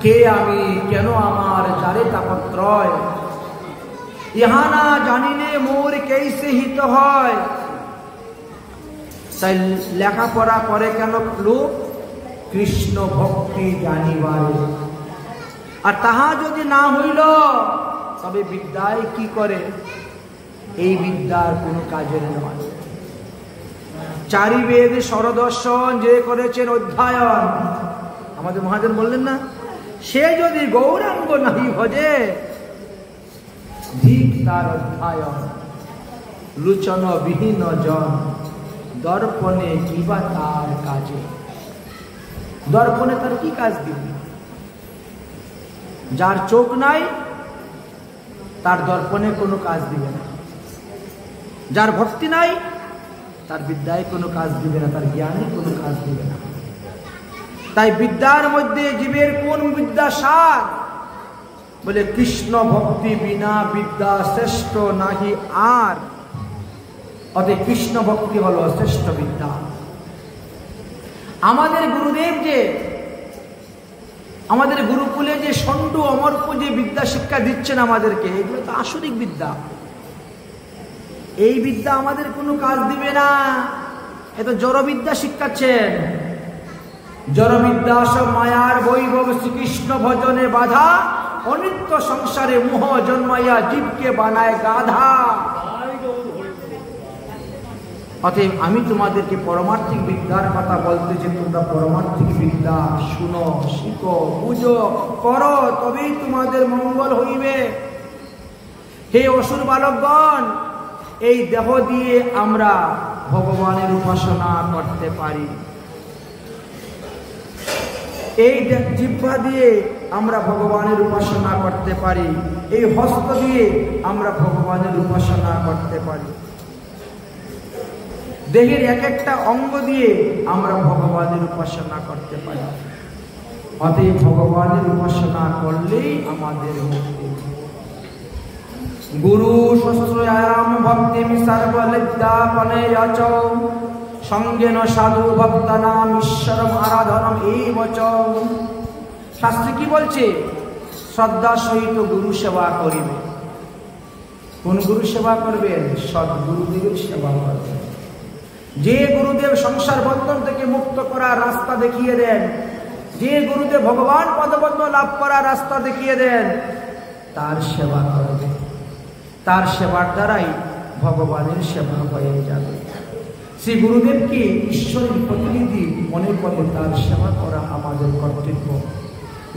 কে আমি, কেন আমার, যারে তাপত্রয়, ইহা না জানিলে মোর কেইসে হিত হয়। তাই লেখাপড়া করে কেন লোক? কৃষ্ণ ভক্তি জানিবারে। আর তাহা যদি না হইল তবে বিদ্যায় কি করে? এই বিদ্যার কোনো কাজের নয়। চারি বেদ স্বরদর্শন যে করেছেন অধ্যয়ন, আমাদের মহাজন বললেন না, সে যদি গৌরাঙ্গ নাহি ভজে ধিক তার অধ্যয়ন। লোচন বিহীন জন দর্পণে কিবা তার কাজে। দর্পণে তার কি কাজ দিবে? যার চোখ নাই তার দর্পণে কোনো কাজ দিবে না। যার ভক্তি নাই তার বিদ্যায় কোনো কাজ দিবে না, তার জ্ঞানে কোনো কাজ দিবে না। তাই বিদ্যার মধ্যে জীবের কোন বিদ্যা সার? বলে কৃষ্ণ ভক্তি বিনা বিদ্যা শ্রেষ্ঠ নাহি আর। অতএব কৃষ্ণ ভক্তি হলো শ্রেষ্ঠ বিদ্যা। আমাদের গুরুদেব যে, আমাদের গুরুকুলে যে ষণ্ড অমর্প যে বিদ্যা শিক্ষা দিচ্ছেন আমাদেরকে, এগুলো তো আসরিক বিদ্যা। এই বিদ্যা আমাদের কোনো কাজ দিবে না। এ তো জড়বিদ্যা শিক্ষাচ্ছেন। জড়বিদ্যা সব মায়ার বৈভব, শ্রীকৃষ্ণ ভজনে বাধা, অনিত্য সংসারে মোহ জন্মাইয়া জীবকে বানায় গাধা। অতএব আমি তোমাদেরকে পরমার্থিক বিদ্যার কথা বলতেছি। তোমরা পরমার্থিক বিদ্যা শুনো, শিখো, বুঝো, করো, তবেই তোমাদের মঙ্গল হইবে। হে অসুর বালকগণ, এই দেহ দিয়ে আমরা ভগবানের উপাসনা করতে পারি। এই জিহ্বা দিয়ে আমরা ভগবানের উপাসনা করতে পারি। এই হস্ত দিয়ে আমরা ভগবানের উপাসনা করতে পারি। দেহের এক একটা অঙ্গ দিয়ে আমরা ভগবানের উপাসনা করতে পারি। অতএব ভগবানের উপাসনা করলেই আমাদের মুক্তি। গুরু শস্ত্রয়াম ভক্তিমি সর্বলজ্জাপনেয়চ সঙ্গেন সাধু ভক্তানাম ঈশ্বরম আরাধনম এই বচ। শাস্ত্রে কি বলছে? শ্রদ্ধা সহিত গুরু সেবা করিবে। কোন গুরু সেবা করবেন? সদ্গুরুদেবের সেবা করবেন। যে গুরুদেব সংসার বন্ধন থেকে মুক্ত করার রাস্তা দেখিয়ে দেন, যে গুরুদেব ভগবান পদপদ্ম লাভ করার রাস্তা দেখিয়ে দেন, তার সেবা করবে। তার সেবার দ্বারাই ভগবানের সেবা হয়ে যাবে। শ্রী গুরুদেবকে ঈশ্বরের প্রতিনিধি মনে করে তার সেবা করা আমাদের কর্তব্য।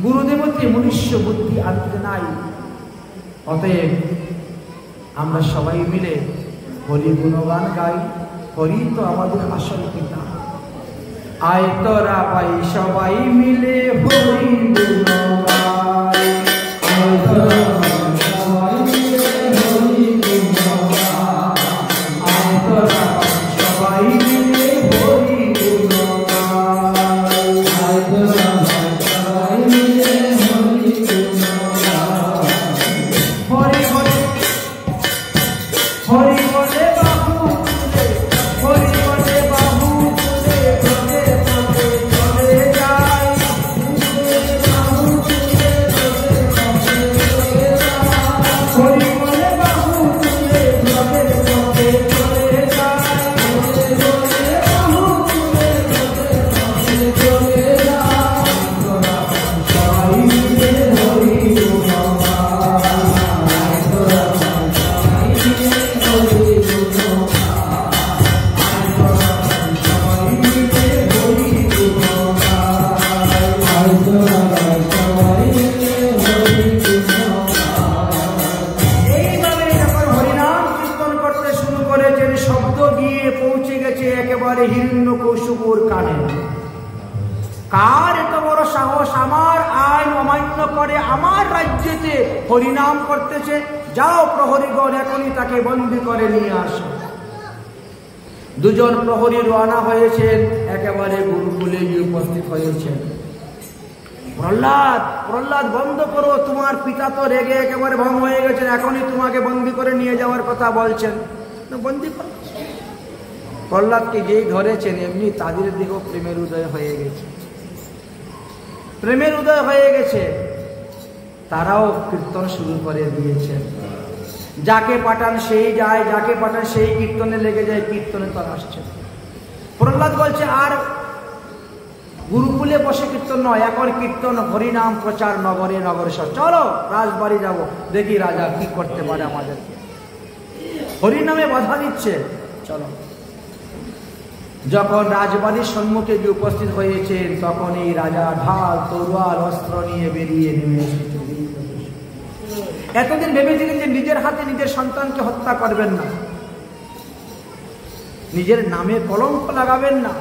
গুরুদেবতে মনুষ্য বুদ্ধি আনতে নাই। অতএব আমরা সবাই মিলে হরি গুণগান গাই। হরি তো আমাদের আসল পিতা। আয় তোরা পাই সবাই মিলে হরি গুণগান গাই। আয় তোরা সবাই মিলে হরি গুণগান গাই। আয় তোরা সবাই মিলে হরি গুণগান গাই। আয় তোরা সবাই মিলে হরি গুণগান গাই। হরি হরি হরি বলে বাহু তুলে, হরি বলে বাহু তুলে, পদে পদে চলে যায়। বাহু তুলে পদে পদে চলে যায়। হরি বলে বাহু তুলে, পদে পদে চলে যায়। হরি বলে বাহু তুলে, পদে পদে চলে যায়। তোরা সবাই মিলে হরি গুণগান গাই। তোরা সবাই মিলে হরি গুণগান এইভাবে যখন হরিনাম কীর্তন করতে শুরু করেছেন, শব্দ গিয়ে পৌঁছে গেছে একেবারে হিরণ্যকশিপুর কানে। কার এত বড় সাহস আমার আইন অমান্য করে আমার রাজ্যেতে হরিনাম করতেছে? যাও প্রহরীগণ, এখনই তাকে বন্দী করে নিয়ে আসো। দুজন প্রহরী রওনা হয়েছেন, একেবারে গুরুকুলে গিয়ে উপস্থিত হয়েছেন। প্রহ্লাদ, প্রহ্লাদ বন্ধ করো, তোমার পিতা তো রেগে একেবারে ভঙ্গ হয়ে গেছেন, এখনই তোমাকে বন্দী করে নিয়ে যাওয়ার কথা বলছেন। বন্দী করো। প্রহ্লাদকে যেই ধরেছেন এমনি তাদের দিকেও প্রেমের উদয় হয়ে গেছে, প্রেমের উদয় হয়ে গেছে। তারাও কীর্তন শুরু করে দিয়েছেন। যাকে পাঠান সেই যায়, যাকে পাঠান সেই কীর্তনে লেগে যায়, কীর্তনে তারা আসছে। প্রহ্লাদ বলছে আর গুরুকুলে বসে কীর্তন নয়, এখন কীর্তন হরিনাম প্রচার নগরে নগরে সব। চলো রাজবাড়ি যাব, দেখি রাজা কি করতে পারে আমাদেরকে। হরিনামে বাধা দিচ্ছে, চলো। যখন রাজবাড়ির সম্মুখে গিয়ে উপস্থিত হয়েছেন তখন এই রাজা ঢাল তরোয়াল অস্ত্র নিয়ে বেরিয়ে নেমে এসেছে। এতদিন ভেবেছিলেন যে নিজের হাতে নিজের সন্তানকে হত্যা করবেন না, নিজের নামে কলঙ্ক লাগাবেন না,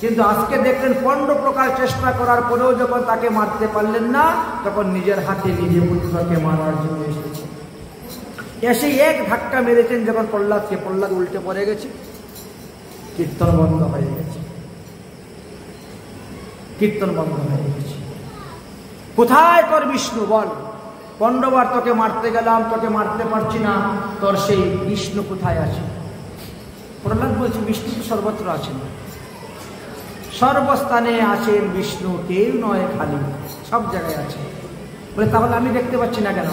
কিন্তু আজকে দেখলেন 15 প্রকার চেষ্টা করার পরেও যখন তাকে মারতে পারলেন না, তখন নিজের হাতে নিজে পুত্রকে মারার জন্য এসেছে। এসে এক ধাক্কা মেরেছেন যখন প্রহ্লাদকে, প্রহ্লাদ উল্টে পড়ে গেছে, কীর্তন বন্ধ হয়ে গেছে, কীর্তন বন্ধ হয়ে গেছে। কোথায় তোর বিষ্ণু বল? 15 বার তোকে মারতে গেলাম, তোকে মারতে পারছি না, তোর সেই বিষ্ণু কোথায় আছে? প্রহ্লাদ বলছে বিষ্ণু তো সর্বত্র আছেন, সর্বস্থানে আছেন বিষ্ণু, কেউ নয় খালি, সব জায়গায় আছে। বলে তাহলে আমি দেখতে পাচ্ছি না কেন?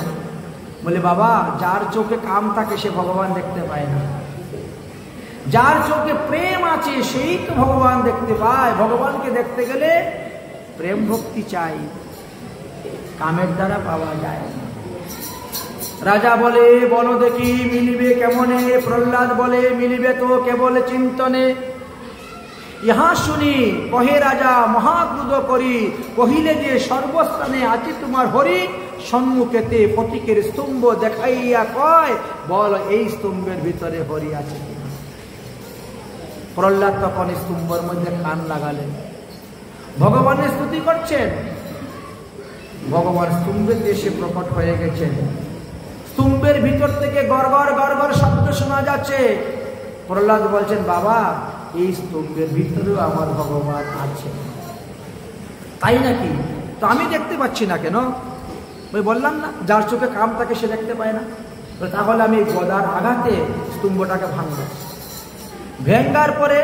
বলে বাবা, যার চোখে কাম থাকে সে ভগবান দেখতে পায় না, যার চোখে প্রেম আছে সেই তো ভগবান দেখতে পায়। ভগবানকে দেখতে গেলে প্রেম ভক্তি চাই, কামের দ্বারা পাওয়া যায় না। রাজা বলে বলো দেখি মিলিবে কেমনে? প্রহ্লাদ বলে মিলিবে তো কেবল চিন্তনে। ইহা শুনি কহে রাজা মহাক্রুধ করি, কহিলে যে সর্বস্থানে আছে তোমার হরি, সম্মুখেতে ফটিকের স্তম্ভ দেখাইয়া কয়, বল এই স্তম্ভের ভিতরে হরি আছে কিনা? প্রহ্লাদ তখন স্তম্ভের মধ্যে কান লাগালেন, ভগবানের স্তুতি করছেন। ভগবান স্তম্ভের দেশে প্রকট হয়ে গেছেন। স্তম্ভের ভিতর থেকে গড়গড় গড়গড় শব্দ শোনা যাচ্ছে। প্রহ্লাদ বলছেন বাবা, এই স্তম্ভের ভিতরেও আমার ভগবান আছে। তাই নাকি? তো আমি দেখতে পাচ্ছি না কেন? বললাম না, যার চোখে কাম থাকে সে দেখতে পায় না। তাহলে আমি গদার আঘাতে স্তম্ভটাকে ভাঙব, ভেঙ্গার পরে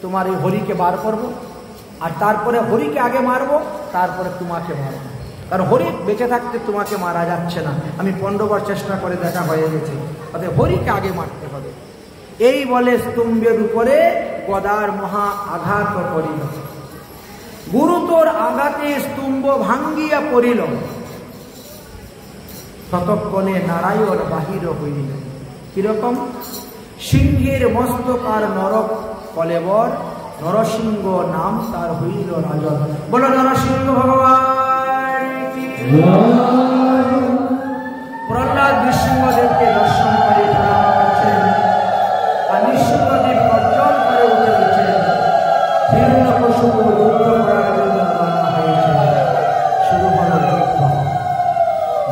তোমার এই হরিকে বার করব, আর তারপরে হরিকে আগে মারব, তারপরে তোমাকে মারব। কারণ হরি বেঁচে থাকতে তোমাকে মারা যাচ্ছে না, আমি 15 বার চেষ্টা করে দেখা হয়ে গেছে, তাতে হরিকে আগে মারতে হবে। এই বলে স্তম্ভের উপরে গদার মহা আঘাত করিল। গুরুতর আঘাতে স্তম্ভ ভাঙ্গিয়া পড়িল। ততক্ষণে নারায়ণ বাহির হইল। কিরকম? সিংহের মস্তক আর নরক কলেবর, নরসিংহ নাম তার হইল রাজন। বলো নরসিংহ ভগবান কি। প্রহ্লাদ নৃসিংহদেবকে দর্শন করে প্রণাম করছেন, আর নৃসিংহদেব গর্জন করে উঠে গেছেন। হিরণ্যকশিপু যুদ্ধ করার জন্য রওনা হয়েছে। শুরু হলো যুদ্ধ।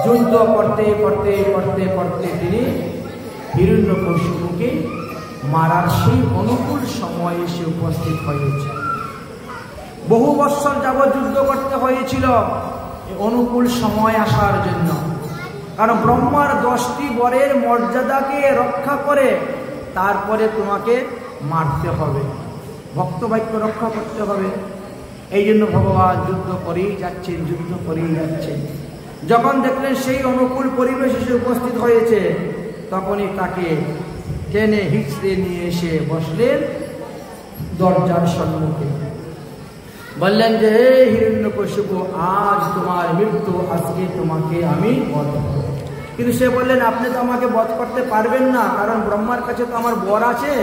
যুদ্ধ করতে করতে করতে করতে তিনি হিরণ্যকশিপুকে মারার সেই অনুকূল সময় এসে উপস্থিত হয়েছে। বহু বৎসর যাবৎ যুদ্ধ করতে হয়েছিল অনুকূল সময় আসার জন্য। কারণ ব্রহ্মার 10টি বরের মর্যাদাকে রক্ষা করে তারপরে তোমাকে মারতে হবে, ভক্তবাক্য রক্ষা করতে হবে। এই জন্য ভগবান যুদ্ধ করেই যাচ্ছেন, যুদ্ধ করেই যাচ্ছেন। যখন দেখলেন সেই অনুকূল পরিবেশ এসে উপস্থিত হয়েছে, তখনই তাকে টেনে হিচড়ে নিয়ে এসে বসলেন দরজার সম্মুখে। বললেন যে হে হিরণ্যকশিপু, আজ তোমার মৃত্যু, আজকে তোমাকে আমি বধ করব। কিন্তু সে বললেন আপনি তো আমাকে বধ করতে পারবেন না, কারণ ব্রহ্মার কাছে তো আমার বর আছে,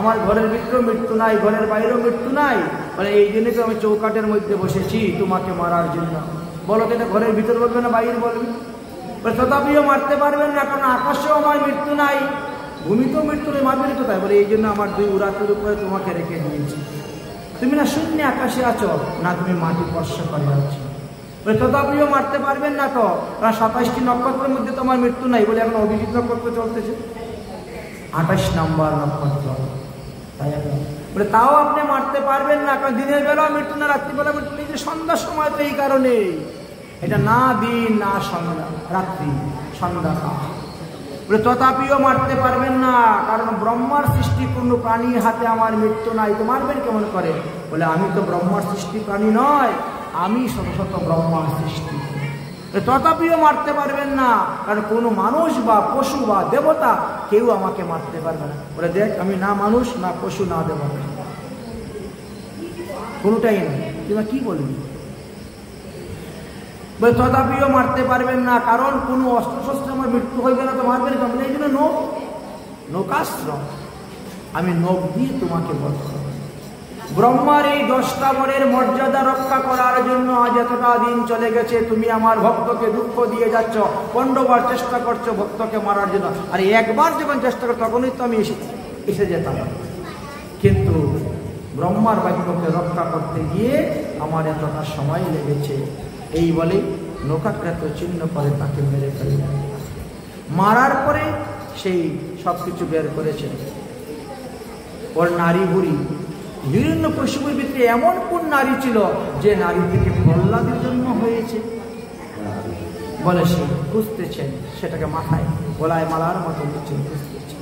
আমার ঘরের ভিতরেও মৃত্যু নাই, ঘরের বাইরেও মৃত্যু নাই, মানে এই জন্য তো আমি চৌকাটের মধ্যে বসেছি তোমাকে মারার জন্য। বলো কেন ঘরের ভিতর বলবে না বাইরে বলবে? তথাপিও মারতে পারবেন না, কারণ আকাশেও আমার মৃত্যু নাই, ভূমিতেও মৃত্যু নেই, মারবেন কোথায়? বলে এই জন্য আমার 2 উরাতের উপরে তোমাকে রেখে দিয়েছি। তুমি না শূন্য আকাশে আছো, না তুমি মাটি স্পর্শ করে আছো। বলে তথাপিও মারতে পারবেন না তো, কারণ 27টি নক্ষত্রের মধ্যে তোমার মৃত্যু নাই। বলে এখন অভিজিৎ নক্ষত্র চলতেছে, 28 নম্বর নক্ষত্র। তাই বলে তাও আপনি মারতে পারবেন না, কারণ দিনের বেলা মৃত্যু না, রাত্রিবেলা মৃত্যু নেই, যে সন্ধ্যার সময় তো এই কারণে এটা না দিন না সন্ধ্যা, রাত্রি সন্ধ্যা। তথাপিও মারতে পারবেন না, কারণ ব্রহ্মার সৃষ্টি কোনো প্রাণীর হাতে আমার মৃত্যু নাই, তো মারবেন কেমন করে? বলে আমি তো ব্রহ্মার সৃষ্টি প্রাণী নয়, আমি শত ব্রহ্মার সৃষ্টি। তথাপিও মারতে পারবেন না, কারণ কোনো মানুষ বা পশু বা দেবতা কেউ আমাকে মারতে পারবে না। বলে দেখ, আমি না মানুষ, না পশু, না দেবতা, কোনোটাই নেই। তোমরা কি বলবি? বলে তথাপিও মারতে পারবেন না, কারণ কোনো অস্ত্রশস্ত্রে আমার মৃত্যু হয়ে গেলে তো মারবেন কেমন? এই জন্য নৌকাস্ত্র, আমি নখ দিয়ে তোমাকে বধ করব। ব্রহ্মার এই 10টা বরের মর্যাদা রক্ষা করার জন্য আজ এতটা দিন চলে গেছে। তুমি আমার ভক্তকে দুঃখ দিয়ে যাচ্ছ, 15 বার চেষ্টা করছো ভক্তকে মারার জন্য, আর একবার যখন চেষ্টা করো তখনই তো আমি এসে যেতাম। কিন্তু ব্রহ্মার বাক্যকে রক্ষা করতে গিয়ে আমার এতটা সময় লেগেছে। এই বলে নৌকাগ্রাত চিহ্ন করে তাকে মেরে ফেললেন। মারার পরে সেই সব কিছু বের করেছে। ওর নারী বুড়ি হিরণ্যকশিপুর ভিতরে এমন কোন নারী ছিল যে নারী থেকে প্রহ্লাদের জন্ম হয়েছে? বলে সে বুঝতেছেন, সেটাকে মাথায় গলায় মালার মতো নিচ্ছেন, বুঝতেছেন।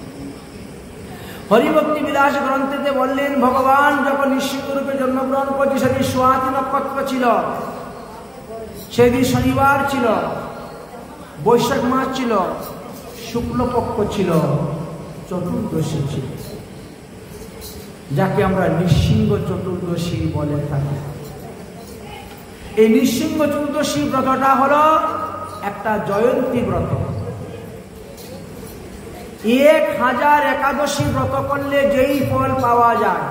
হরিভক্তি বিলাস গ্রন্থেতে বললেন, ভগবান যখন নিঃসিংহরূপে জন্মগ্রহণ করছে সেদিন সোয়াতি নক্ষত্র ছিল, সেদিন শনিবার ছিল, বৈশাখ মাস ছিল, শুক্লপক্ষ ছিল, চতুর্দশী ছিল, যাকে আমরা নৃসিংহ চতুর্দশী বলে থাকি। এই নৃসিংহ চতুর্দশী ব্রতটা হলো একটা জয়ন্তী ব্রত। 1000 একাদশী ব্রত করলে যেই ফল পাওয়া যায়,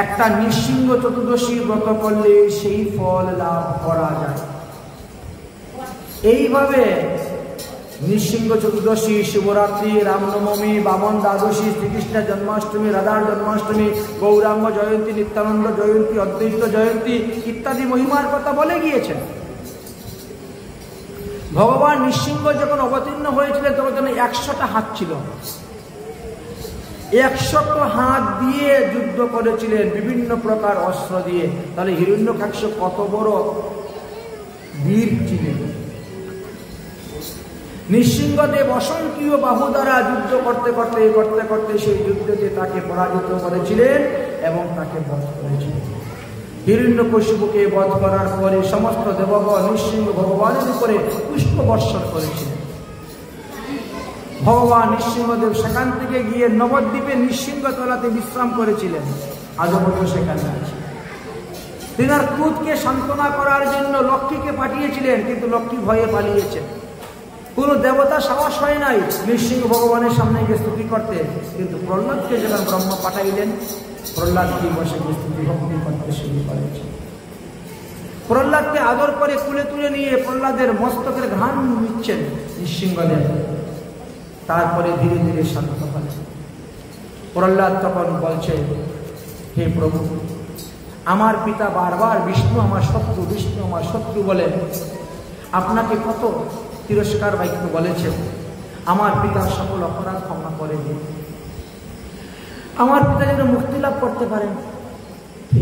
একটা নৃসিংহ চতুর্দশী ব্রত করলে সেই ফল লাভ করা যায়। এইভাবে নৃসিংহ চতুর্দশী, শিবরাত্রি, রামনবমী, বামন দ্বাদশী, শ্রীকৃষ্ণের জন্মাষ্টমী, রাধার জন্মাষ্টমী, গৌরাঙ্গ জয়ন্তী, নিত্যানন্দ জয়ন্তী, অদ্বৈত জয়ন্তী ইত্যাদি মহিমার কথা বলে গিয়েছেন। ভগবান নৃসিংহ যখন অবতীর্ণ হয়েছিলেন তখন 100টা হাত ছিল। 100 হাত দিয়ে যুদ্ধ করেছিলেন বিভিন্ন প্রকার অস্ত্র দিয়ে। তাহলে হিরণ্যকশ্য কত বড় বীর ছিলেন। নৃসিংহদেব অসংখ্য বাহু দ্বারা যুদ্ধ করতে করতে সেই যুদ্ধে তাকে পরাজিত করেছিলেন এবং তাকে বধ করেছিলেন। হিরণ্যকশিপুকে বধ করার পরে সমস্ত দেবগণ নৃসিংহ ভগবানের উপরে পুষ্প বর্ষণ করেছিলেন। ভগবান নৃসিংহদেব সেখান থেকে গিয়ে নবদ্বীপে নৃসিংহতলাতে বিশ্রাম করেছিলেন, আজও পর্যন্ত সেখানে আছে। তিনার ক্রোধকে সান্ত্বনা করার জন্য লক্ষ্মীকে পাঠিয়েছিলেন, কিন্তু লক্ষ্মী ভয়ে পালিয়েছেন। কোন দেবতা সাহস হয় নাই নৃসিংহ ভগবানের সামনে গিয়ে স্তুতি করতে, কিন্তু প্রহ্লাদকে যখন ব্রহ্মা পাঠাইলেন, প্রহ্লাদকে বসে গিয়ে স্তুতি ভক্তি করতে শুরু করেছে। প্রহ্লাদকে আদর করে কুলে তুলে নিয়ে প্রহ্লাদের মস্তকের ঘ্রাণ নিচ্ছেন নৃসিংহদেব। তারপরে ধীরে ধীরে শান্ত হলেন। প্রহ্লাদ তখন বলছে, হে প্রভু, আমার পিতা বারবার বিষ্ণু আমার শত্রু, বিষ্ণু আমার শত্রু বলেন, আপনাকে কত তিরস্কার বাক্য বলেছে। আমার পিতার সকল অপরাধ ক্ষমা করে দিন, আমার পিতা যেন মুক্তি লাভ করতে পারেন,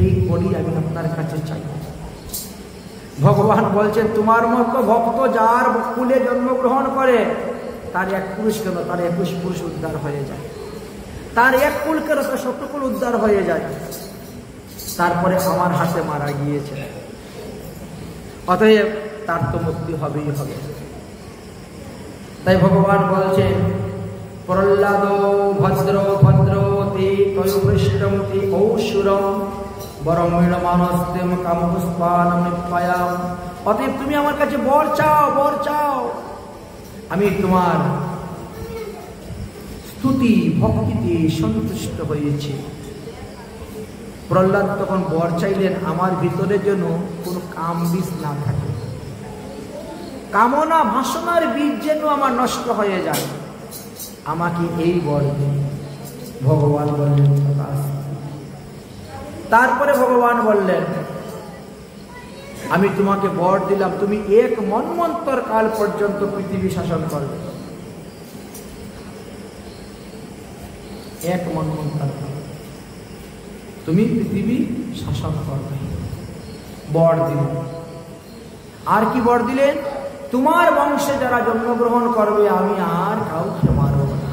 এই বলি আমি আপনার কাছে চাই। ভগবান বলছেন, তোমার মতো ভক্ত যার কুলে জন্মগ্রহণ করে তার 1 পুরুষ কেন, তার 21 পুরুষ উদ্ধার হয়ে যায়। তার 1 কুল কেন, তার 70 কুল উদ্ধার হয়ে যায়। তারপরে আমার হাতে মারা গিয়েছে, অতএব তার তো মুক্তি হবেই হবে। তাই ভগবান বলছেন, প্রহ্লাদ ভদ্র ভদ্র তে তয়ুপৃষ্টম তে ঔষুরম বরমিণ মানস্তেম কামপুষ্পানমিত্পায়াম। অতএব তুমি আমার কাছে বর চাও, বর চাও, আমি তোমার স্তুতি ভক্তিতে সন্তুষ্ট হয়েছি। প্রহ্লাদ তখন বর চাইলেন, আমার ভিতরে যেন কোনো কাম বীজ না থাকে, কামনা বাসনার বীজ যেন আমার নষ্ট হয়ে যায়, আমাকে এই বর দিন। ভগবান বললেন, তারপরে ভগবান বললেন, আমি তোমাকে বর দিলাম, তুমি 1 মন্বন্তর কাল পর্যন্ত পৃথিবী শাসন করবে। 1 মন্বন্তর তুমি পৃথিবী শাসন করবে, বর দিলেন। আর কি বর দিলেন? তোমার বংশে যারা জন্মগ্রহণ করবে আমি আর কাউকে মারব না,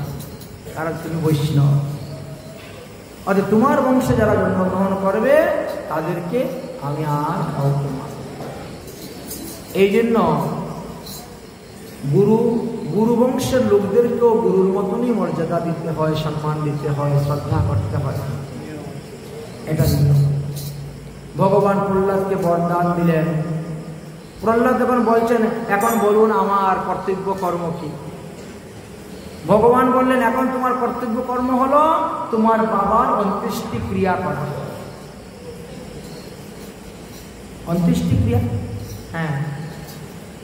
কারণ তুমি বৈষ্ণব। অর্থাৎ তোমার বংশে যারা জন্মগ্রহণ করবে তাদেরকে আমি আর কাউকে মারব না। এই জন্য গুরু বংশের লোকদেরকেও গুরুর মতনই মর্যাদা দিতে হয়, সম্মান দিতে হয়, শ্রদ্ধা করতে হয়। এটা ভগবান প্রহ্লাদকে বরদান দিলেন। প্রহ্লাদ যখন বলছেন এখন বলুন আমার কর্তব্য কর্ম কি, ভগবান বললেন এখন তোমার কর্তব্য কর্ম হলো তোমার বাবার অন্ত্যেষ্টি ক্রিয়া করা। অন্ত্যেষ্টি ক্রিয়া, হ্যাঁ,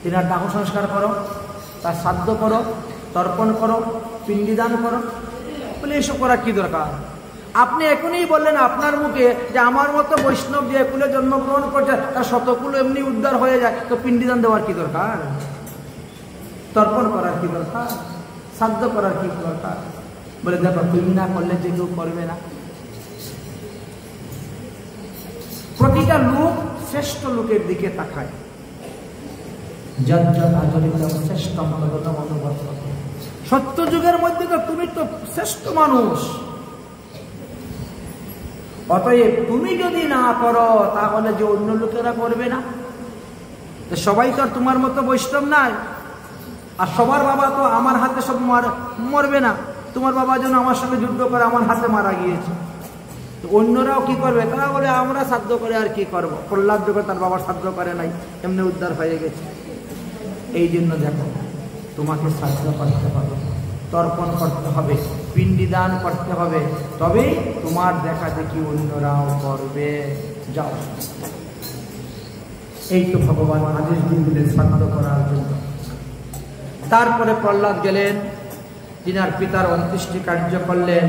তিনার দাহ সংস্কার করো, তার শ্রাদ্ধ করো, তর্পণ করো, পিণ্ডিদান করো। বলে এসব করার কি দরকার? আপনি এখনই বললেন আপনার মুখে যে আমার মতো বৈষ্ণব যে কুলে জন্মগ্রহণ করছে তার শতকুল এমনি উদ্ধার হয়ে যায়, তো পিণ্ডিদান দেওয়ার কি দরকার? তর্পণ করার কি দরকার? শ্রাদ্ধ করার কি দরকার? বলে দেখো তুমি না করলে যে কেউ করবে না। প্রতিটা লোক শ্রেষ্ঠ লোকের দিকে তাকায়। সত্য যুগের মধ্যে তো তুমি তো শ্রেষ্ঠ মানুষ, অতএব তুমি যদি না করো তাহলে যে অন্য লোকেরা করবে না। সবাই তো আর তোমার মতো বৈষ্ণব নাই, আর সবার বাবা তো আমার হাতে সব মরবে না। তোমার বাবা যেন আমার সঙ্গে যুদ্ধ করে আমার হাতে মারা গিয়েছে, তো অন্যরাও কি করবে? তারা বলে আমরা শ্রাদ্ধ করে আর কি করব। প্রহ্লাদ যখন তার বাবার শ্রাদ্ধ করে নাই, এমনি উদ্ধার হয়ে গেছে। এই জন্য দেখো তোমাকে শ্রাদ্ধ করতে হবে, তর্পণ করতে হবে, পিণ্ডিদান করতে হবে, তবে তোমার দেখা দেখি অন্যরাও করবে। যাও, এই তো ভগবান আদেশ দিলেন শ্রাদ্ধ করার জন্য। তারপরে প্রহ্লাদ গেলেন, তিনার পিতার অন্ত্যেষ্টি কার্য করলেন,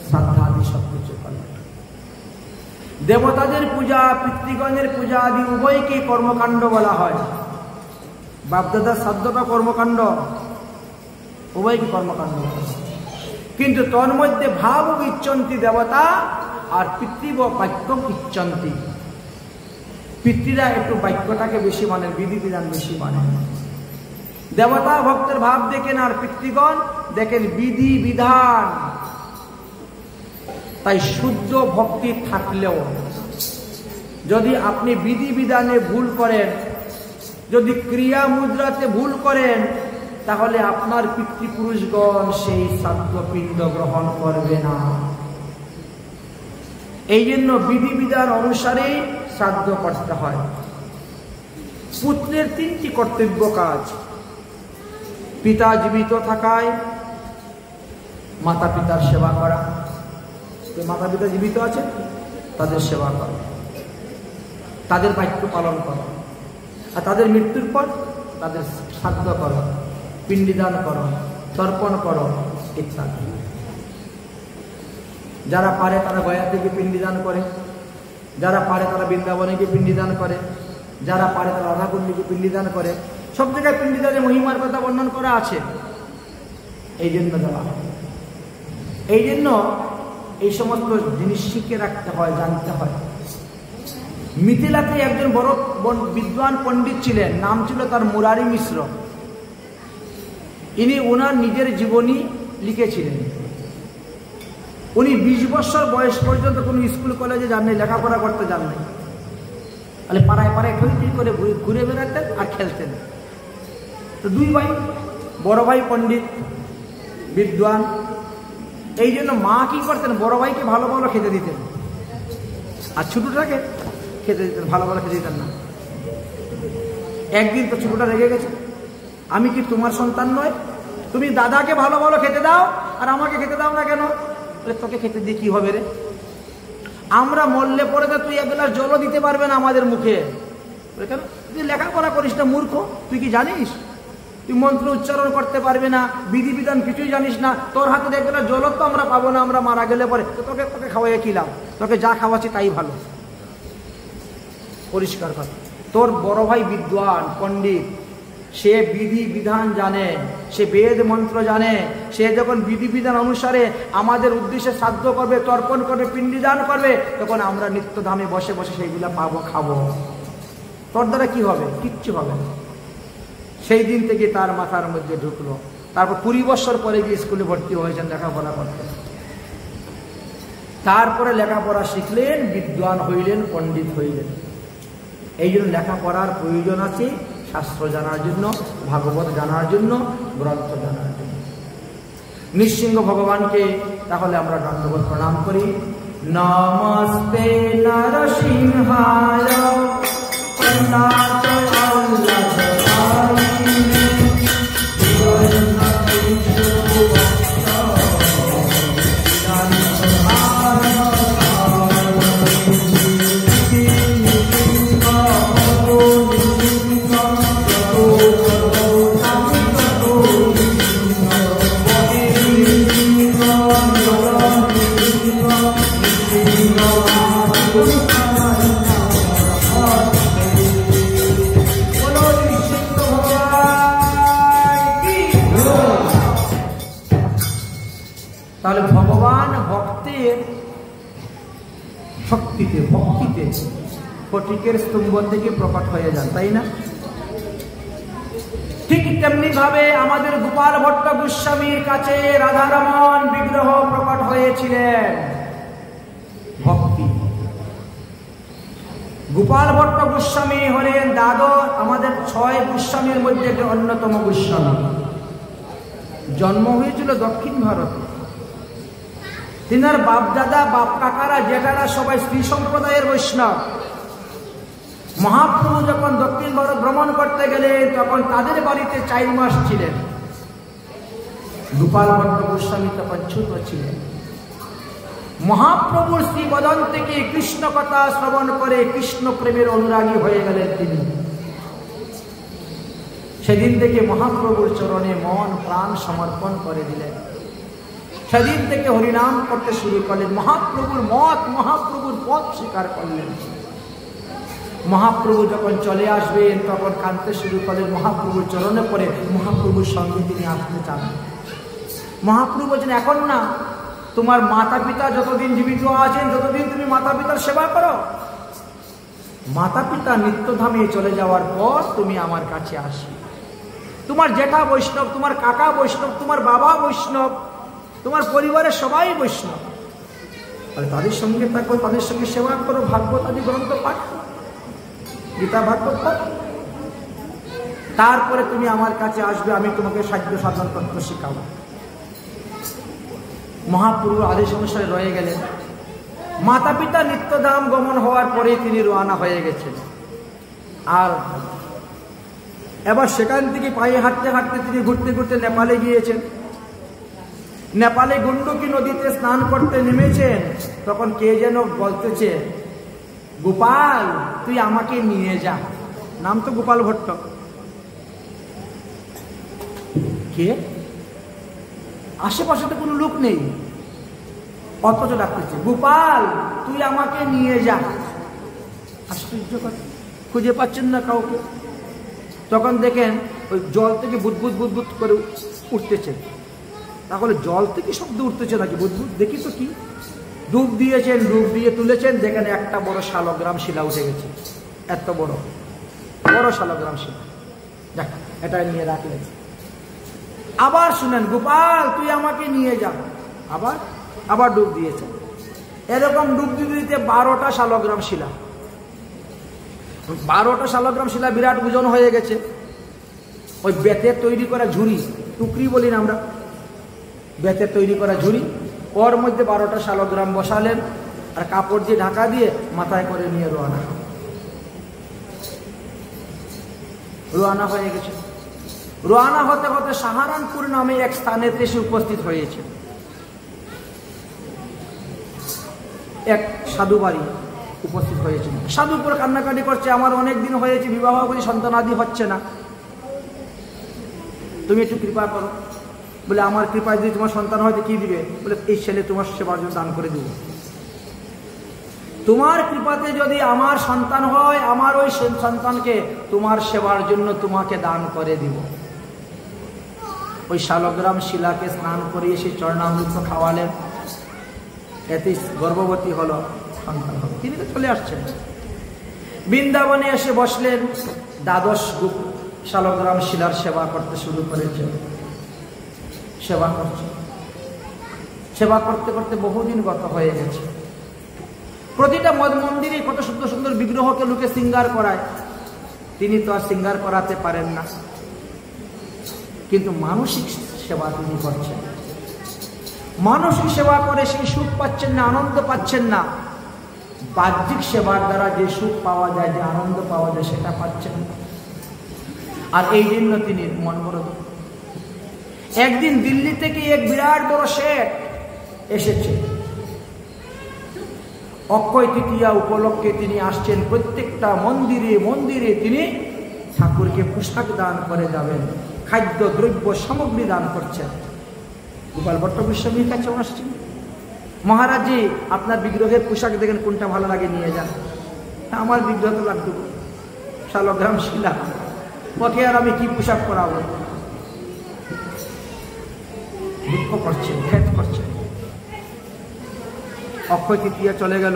শ্রাদ্ধাদি সব কিছু করলেন। দেবতাদের পূজা, পিতৃগণের পূজা আদি উভয়কে কর্মকাণ্ড বলা হয়। বাপদাদার শ্রাদ্ধটা কর্মকাণ্ড, উভয়কে কর্মকাণ্ড। কিন্তু তোর মধ্যে ভাব ইচ্ছন্তি দেবতা আর পিতৃব বাক্য ইচ্ছন্তি। পিতৃরা একটু বাক্যটাকে বেশি মানেন, বিধি বিধান বেশি মানেন। দেবতা ভক্তের ভাব দেখেন আর পিতৃগণ দেখেন বিধি বিধান। তাই শুদ্ধ ভক্তি থাকলেও যদি আপনি বিধি বিধানে ভুল করেন, যদি ক্রিয়া মুদ্রাতে ভুল করেন, তাহলে আপনার পিতৃপুরুষগণ সেই শ্রাদ্ধ পিণ্ড গ্রহণ করবে না। এই জন্য বিধি বিধান অনুসারে শ্রাদ্ধ করতে হয়। পুত্রের তিনটি কর্তব্য কাজ: পিতা জীবিত থাকায় মাতা পিতার সেবা করা, মাতা পিতা জীবিত আছে তাদের সেবা করা, তাদের বাক্য পালন করা, আর তাদের মৃত্যুর পর তাদের শ্রাদ্ধ করো, পিণ্ডিদান করো, তর্পণ করো ইত্যাদি। যারা পারে তারা গয়া থেকে পিণ্ডিদান করে, যারা পারে তারা বৃন্দাবনে গিয়ে পিণ্ডিদান করে, যারা পারে তারা রাধাকুণ্ডীকে পিণ্ডিদান করে। সব জায়গায় পিণ্ডিদানের মহিমার কথা বর্ণন করা আছে। এই জন্য দেওয়া, এই জন্য এই সমস্ত জিনিস শিখে রাখতে হয়, জানতে হয়। মিথিলাতে একজন বড় বিদ্বান পণ্ডিত ছিলেন, নাম ছিল তার মুরারি মিশ্র। ইনি ওনার নিজের জীবনী লিখেছিলেন। উনি 20 বছর বয়স পর্যন্ত কোনো স্কুল কলেজে যান নাই, লেখাপড়া করতে যান নাই। তাহলে পাড়ায় পাড়ায় টই করে ঘুরে বেড়াতেন আর খেলতেন। তো দুই ভাই, বড় ভাই পণ্ডিত বিদ্বান। এই জন্য মা কি করতেন, বড় ভাইকে ভালো ভালো খেতে দিতেন আর ছোটটাকে খেতে দিতেন, ভালো ভালো খেতে দিতেন না। একদিন তো ছোটটা রেগে গেছে, আমি কি তোমার সন্তান নয়? তুমি দাদাকে ভালো ভালো খেতে দাও আর আমাকে খেতে দাও না কেন? তোকে খেতে দিয়ে কি হবে রে? আমরা মরলে পরে তো তুই এক গ্লাস জলও দিতে পারবে না আমাদের মুখে। কেন? তুই লেখাপড়া করিস না মূর্খ, তুই কি জানিস? তুই মন্ত্র উচ্চারণ করতে পারবে না, বিধি বিধান কিছুই জানিস না, তোর হাতে এক গ্লাস জলও তো আমরা পাবো না, আমরা মারা গেলে পরে। তো তোকে তোকে খাওয়াই কি লাভ? তোকে যা খাওয়াচ্ছি তাই ভালো। পরিষ্কার কথা। তোর বড় ভাই বিদ্বান পণ্ডিত, সে বিধি বিধান জানে, সে বেদ মন্ত্র জানে। সে যখন বিধি বিধান অনুসারে আমাদের উদ্দেশ্যে শ্রাদ্ধ করবে, তর্পণ করবে, পিণ্ডিদান করবে, তখন আমরা নিত্যধামে বসে বসে সেইগুলা পাবো, খাবো। তোর দ্বারা কি হবে? কিচ্ছু হবে না। সেই দিন থেকে তার মাথার মধ্যে ঢুকলো। তারপর 20 বছর পরে গিয়ে স্কুলে ভর্তি হয়েছেন লেখাপড়া করতে। তারপরে লেখাপড়া শিখলেন, বিদ্বান হইলেন, পণ্ডিত হইলেন। এই জন্য লেখাপড়ার প্রয়োজন আছে, শাস্ত্র জানার জন্য, ভাগবত জানার জন্য, গ্রন্থ জানার জন্য। নৃসিংহ ভগবানকে তাহলে আমরা দণ্ডবত প্রণাম করি। নমস্তে নরসিংহায় তাহলে ভগবান ভক্তের শক্তিতে, ভক্তিতে ফটিকের স্তম্ভ থেকে প্রকট হয়ে যান, তাই না? ঠিক তেমনি ভাবে আমাদের গোপাল ভট্ট গোস্বামীর কাছে রাধারমণ বিগ্রহ প্রকট হয়েছিলেন ভক্তি। গোপাল ভট্ট গোস্বামী হলেন দ্বাদশ, আমাদের 6 গোস্বামীর মধ্যে একটি অন্যতম গোস্বামী। জন্ম হয়েছিল দক্ষিণ ভারতে। তিনার বাপ দাদা, বাপ কাকারা, জেঠারা সবাই শ্রী সম্প্রদায়ের বৈষ্ণব। মহাপ্রভু যখন দক্ষিণ ভারত ভ্রমণ করতে গেলেন তখন তাদের বাড়িতে 4 মাস ছিলেন। গোপাল ভট্ট গোস্বামী তখন ছোট ছিলেন। মহাপ্রভুর শ্রীবদন থেকে কৃষ্ণ কথা শ্রবণ করে কৃষ্ণ প্রেমের অনুরাগী হয়ে গেলেন তিনি। সেদিন থেকে মহাপ্রভুর চরণে মন প্রাণ সমর্পণ করে দিলেন। সেদিন থেকে হরিনাম করতে শুরু করলেন। মহাপ্রভুর মত, মহাপ্রভুর পথ স্বীকার করলেন। মহাপ্রভু যখন চলে আসবেন তখন কাঁদতে শুরু করলেন। মহাপ্রভুর চরণে পড়ে মহাপ্রভুর সঙ্গে তিনি আসতে চান। মহাপ্রভু বলছেন, এখন না, তোমার মাতা পিতা যতদিন জীবিত আছেন ততদিন তুমি মাতা পিতার সেবা করো। মাতা পিতা নিত্যধামে চলে যাওয়ার পর তুমি আমার কাছে আসবে। তোমার জেঠা বৈষ্ণব, তোমার কাকা বৈষ্ণব, তোমার বাবা বৈষ্ণব, তোমার পরিবারের সবাই বৈষ্ণব। তাদের সঙ্গে থাকো, তাদের সঙ্গে সেবা করো, ভাগবত আদি গ্রন্থ পাঠ করো, গীতা ভাগবত পাঠ। তারপরে তুমি আমার কাছে আসবে, আমি তোমাকে সাধ্য সাধন তন্ত্র শিখাবো। মহাপ্রভুর আদেশ অনুসারে রয়ে গেলেন। মাতা পিতা নিত্যধাম গমন হওয়ার পরেই তিনি রওনা হয়ে গেছেন। আর এবার সেখান থেকে পায়ে হাঁটতে হাঁটতে তিনি ঘুরতে ঘুরতে নেপালে গিয়েছেন। নেপালে গণ্ডকী নদীতে স্নান করতে নেমেছেন। তখন কে যেন বলতেছে, গোপাল তুই আমাকে নিয়ে যা। নাম তো গোপাল ভট্ট। কে? আশেপাশে তো কোনো লোক নেই, অথচ ডাকতেছে, গোপাল তুই আমাকে নিয়ে যা। আশ্চর্য কথা, খুঁজে পাচ্ছেন না কাউকে। তখন দেখেন ওই জল থেকে বুদবুদ বুদবুদ করে উঠতেছে। তাহলে জল থেকে শব্দ উঠতেছে নাকি? বুদবুদ দেখি তো কি। ডুব দিয়েছেন, ডুব দিয়ে তুলেছেন, দেখেন একটা বড় শালগ্রাম শিলা উঠে গেছে। এত বড় বড় শালগ্রাম শিলা। দেখ, এটা নিয়ে রাখলেন। আবার শুনেন, গোপাল তুই আমাকে নিয়ে যা। আবার আবার ডুব দিয়েছেন। এরকম ডুব দিতে 12টা শালগ্রাম শিলা। 12টা শালগ্রাম শিলা বিরাট ওজন হয়ে গেছে। ওই বেতের তৈরি করা ঝুড়ি, টুকরি বলি না আমরা, বেতের তৈরি করা ঝুড়ি, ওর মধ্যে 12টা শালগ্রাম বসালেন আর কাপড় দিয়ে ঢাকা দিয়ে মাথায় করে নিয়ে রওনা হয়ে গেছে। রওনা হতে হতে সাহারানপুর নামে এক স্থানে এসে উপস্থিত হয়েছে। এক সাধু বাড়ি উপস্থিত হয়েছে। সাধু পুরো কান্নাকাটি করছে, আমার অনেক দিন হয়েছে বিবাহ করি, সন্তানাদি হচ্ছে না, তুমি একটু কৃপা করো। বলে, আমার কৃপায় যদি তোমার সন্তান হয়তো কি দিবে? বলে, এই ছেলে তোমার সেবার জন্য দান করে দিব। তোমার কৃপাতে যদি আমার সন্তান হয়, আমার ওই সন্তানকে তোমার সেবার জন্য তোমাকে দান করে দিব। ওই শালগ্রাম শিলাকে স্নান করিয়ে সেই চরণামৃত খাওয়ালেন। এতে গর্ভবতী হলো, সন্তান হলো। তিনি তো চলে আসছেন। বৃন্দাবনে এসে বসলেন। দ্বাদশ শালগ্রাম শিলার সেবা করতে শুরু করেছে। সেবা করছে, সেবা করতে করতে বহুদিন গত হয়ে গেছে। প্রতিটা মন্দিরে কত সুন্দর সুন্দর বিগ্রহকে লোকে শৃঙ্গার করায়, তিনি তো আর শৃঙ্গার করাতে পারেন না, কিন্তু মানসিক সেবা তিনি করছেন। মানসিক সেবা করে সেই সুখ পাচ্ছেন না, আনন্দ পাচ্ছেন না। বাহ্যিক সেবার দ্বারা যে সুখ পাওয়া যায়, যে আনন্দ পাওয়া যায়, সেটা পাচ্ছেন না। আর এই জন্য তিনি মন বড়। একদিন দিল্লি থেকে এক বিরাট বড় শেঠ এসেছে। অক্ষয় তৃতীয়া উপলক্ষে তিনি আসছেন। প্রত্যেকটা মন্দিরে মন্দিরে তিনি ঠাকুরকে পোশাক দান করে যাবেন, খাদ্য দ্রব্য সামগ্রী দান করছেন। গোপাল ভট্ট গোস্বামীর কাছে আসছেন, মহারাজজি আপনার বিগ্রহের পোশাক দেখেন, কোনটা ভালো লাগে নিয়ে যান। আমার বিগ্রহ তো লাগতো শালগ্রাম শিলা, ওকে আর আমি কি পোশাক পরাবো? দুঃখ করছেন, খেদ করছেন। অক্ষয় তৃতীয়া চলে গেল।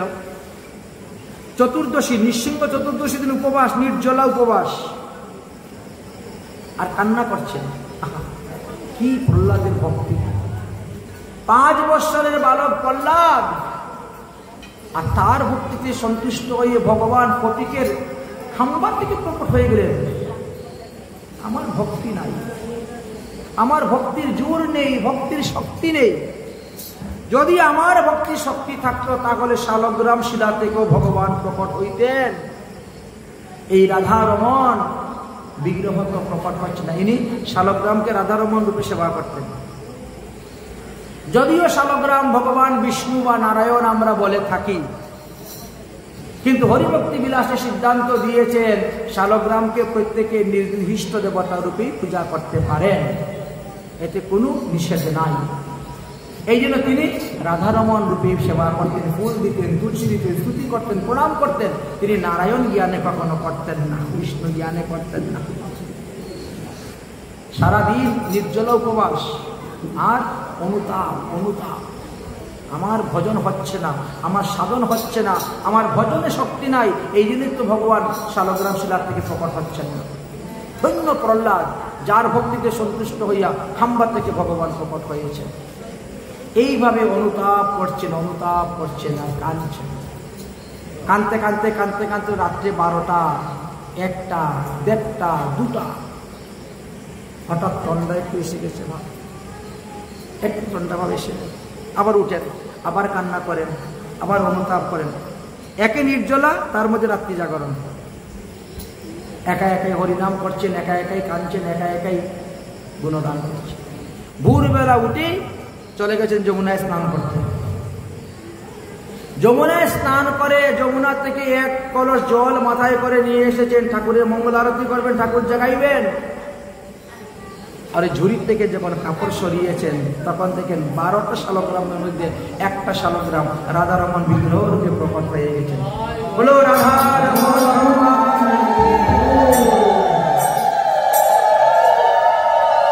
চতুর্দশী, নৃসিংহ চতুর্দশী দিন উপবাস, নির্জলা উপবাস, আর কান্না করছেন। কি প্রহ্লাদের ভক্তি! 5 বৎসরের বালক প্রহ্লাদ, আর তার ভক্তিতে সন্তুষ্ট হয়ে ভগবান ফটিকের খাম্বা থেকে প্রকট হয়ে গেলেন। আমার ভক্তি নাই, আমার ভক্তির জোর নেই, ভক্তির শক্তি নেই। যদি আমার ভক্তি শক্তি থাকতো তাহলে শালগ্রাম শিলা থেকেও ভগবান প্রকট হইতেন। এই রাধারমণ বিগ্রহ তো প্রকট হচ্ছে না, ইনি শালগ্রামকে রাধারমণ রূপে সেবা করতেন। যদিও শালগ্রাম ভগবান বিষ্ণু বা নারায়ণ আমরা বলে থাকি, কিন্তু হরিভক্তি বিলাসে সিদ্ধান্ত দিয়েছেন শালগ্রামকে প্রত্যেকে নির্দিষ্ট দেবতা রূপে পূজা করতে পারেন, এতে কোনো নিষেধ নাই। এই জন্য তিনি রাধারমণ রূপে সেবা করতেন, ফুল দিতেন, তুলসী দিতেন, স্তুতি করতেন, প্রণাম করতেন। তিনি নারায়ণ জ্ঞানে কখনো করতেন না, বিষ্ণু জ্ঞানে করতেন না। সারাদিন নির্জলা উপবাস আর অনুতাপ অনুতাপ। আমার ভজন হচ্ছে না, আমার সাধন হচ্ছে না, আমার ভজনে শক্তি নাই, এই জন্যই তো ভগবান শালগ্রাম শিলার থেকে প্রকট হচ্ছেন না। ধন্য প্রহ্লাদ, যার ভক্তিতে সন্তুষ্ট হইয়া খাম্বা থেকে ভগবান প্রকট হয়েছে। এইভাবে অনুতাপ করছেন, অনুতাপ করছেন আর কাঁদছেন। কাঁদতে কাঁদতে কাঁদতে কাঁদতে রাত্রে 12টা, 1টা, 1:30টা, 2টা, হঠাৎ ঠান্ডা একটু এসে গেছে, না একটু ঠান্ডাভাবে এসে আবার উঠেন, আবার কান্না করেন, আবার অনুতাপ করেন। একে নির্জলা, তার মধ্যে রাত্রি জাগরণ। একা একাই হরিনাম করছেন, একা একাই কাঁদছেন, একা একাই গুণগান করছেন। ভোরবেলা উঠে চলে গেছেন যমুনায় স্নান করতে। যমুনায় স্নান করে যমুনা থেকে 1 কলস জল মাথায় করে নিয়ে এসেছেন। ঠাকুরের মঙ্গল আরতি করবেন, ঠাকুর জাগাইবেন। আর ঝুড়ির থেকে যখন কাপড় সরিয়েছেন তখন দেখেন 12টা শালগ্রামের মধ্যে 1টা শালগ্রাম রাধারমণ বিগ্রহ রূপে প্রকট হয়ে গেছেন। বলো রাধারমণ।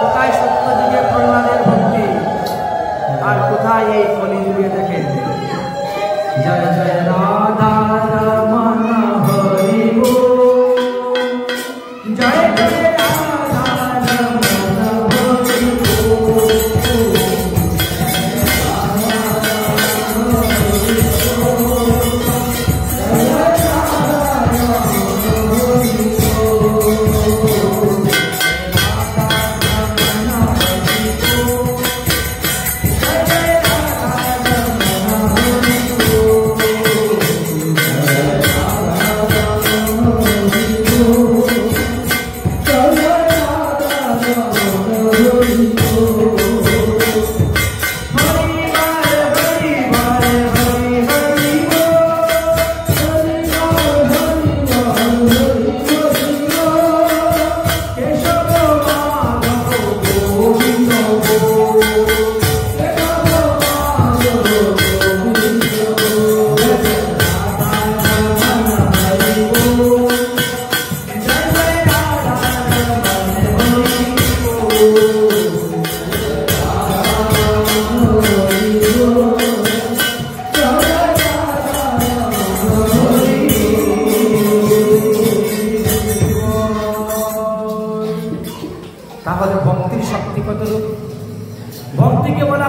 কোথায় সত্যযুগে প্রহ্লাদের ভক্তি, আর কোথায় এই কলিযুগে দেখেন জয় জয় রাধা রমণ হরি বল, জয় জয়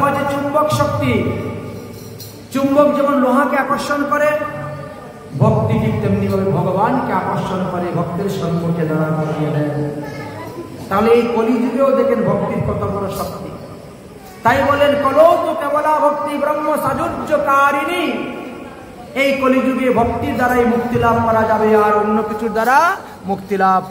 হচ্ছে চুম্বক শক্তি। চুম্বক যেমন লোহাকে আকর্ষণ করে, ভক্তি ঠিক তেমনি ভাবে ভগবানকে আকর্ষণ করে, ভক্তের সম্মুখে দাঁড়া করিয়ে দেন। তাহলে এই কলিযুগেও দেখেন ভক্তির কত বড় শক্তি। তাই বলেন কলো তো কেবলা ভক্তি ব্রহ্ম সাজুজ্যকারিণী। এই কলিযুগে ভক্তির দ্বারাই মুক্তি লাভ করা যাবে, আর অন্য কিছুর দ্বারা মুক্তি লাভ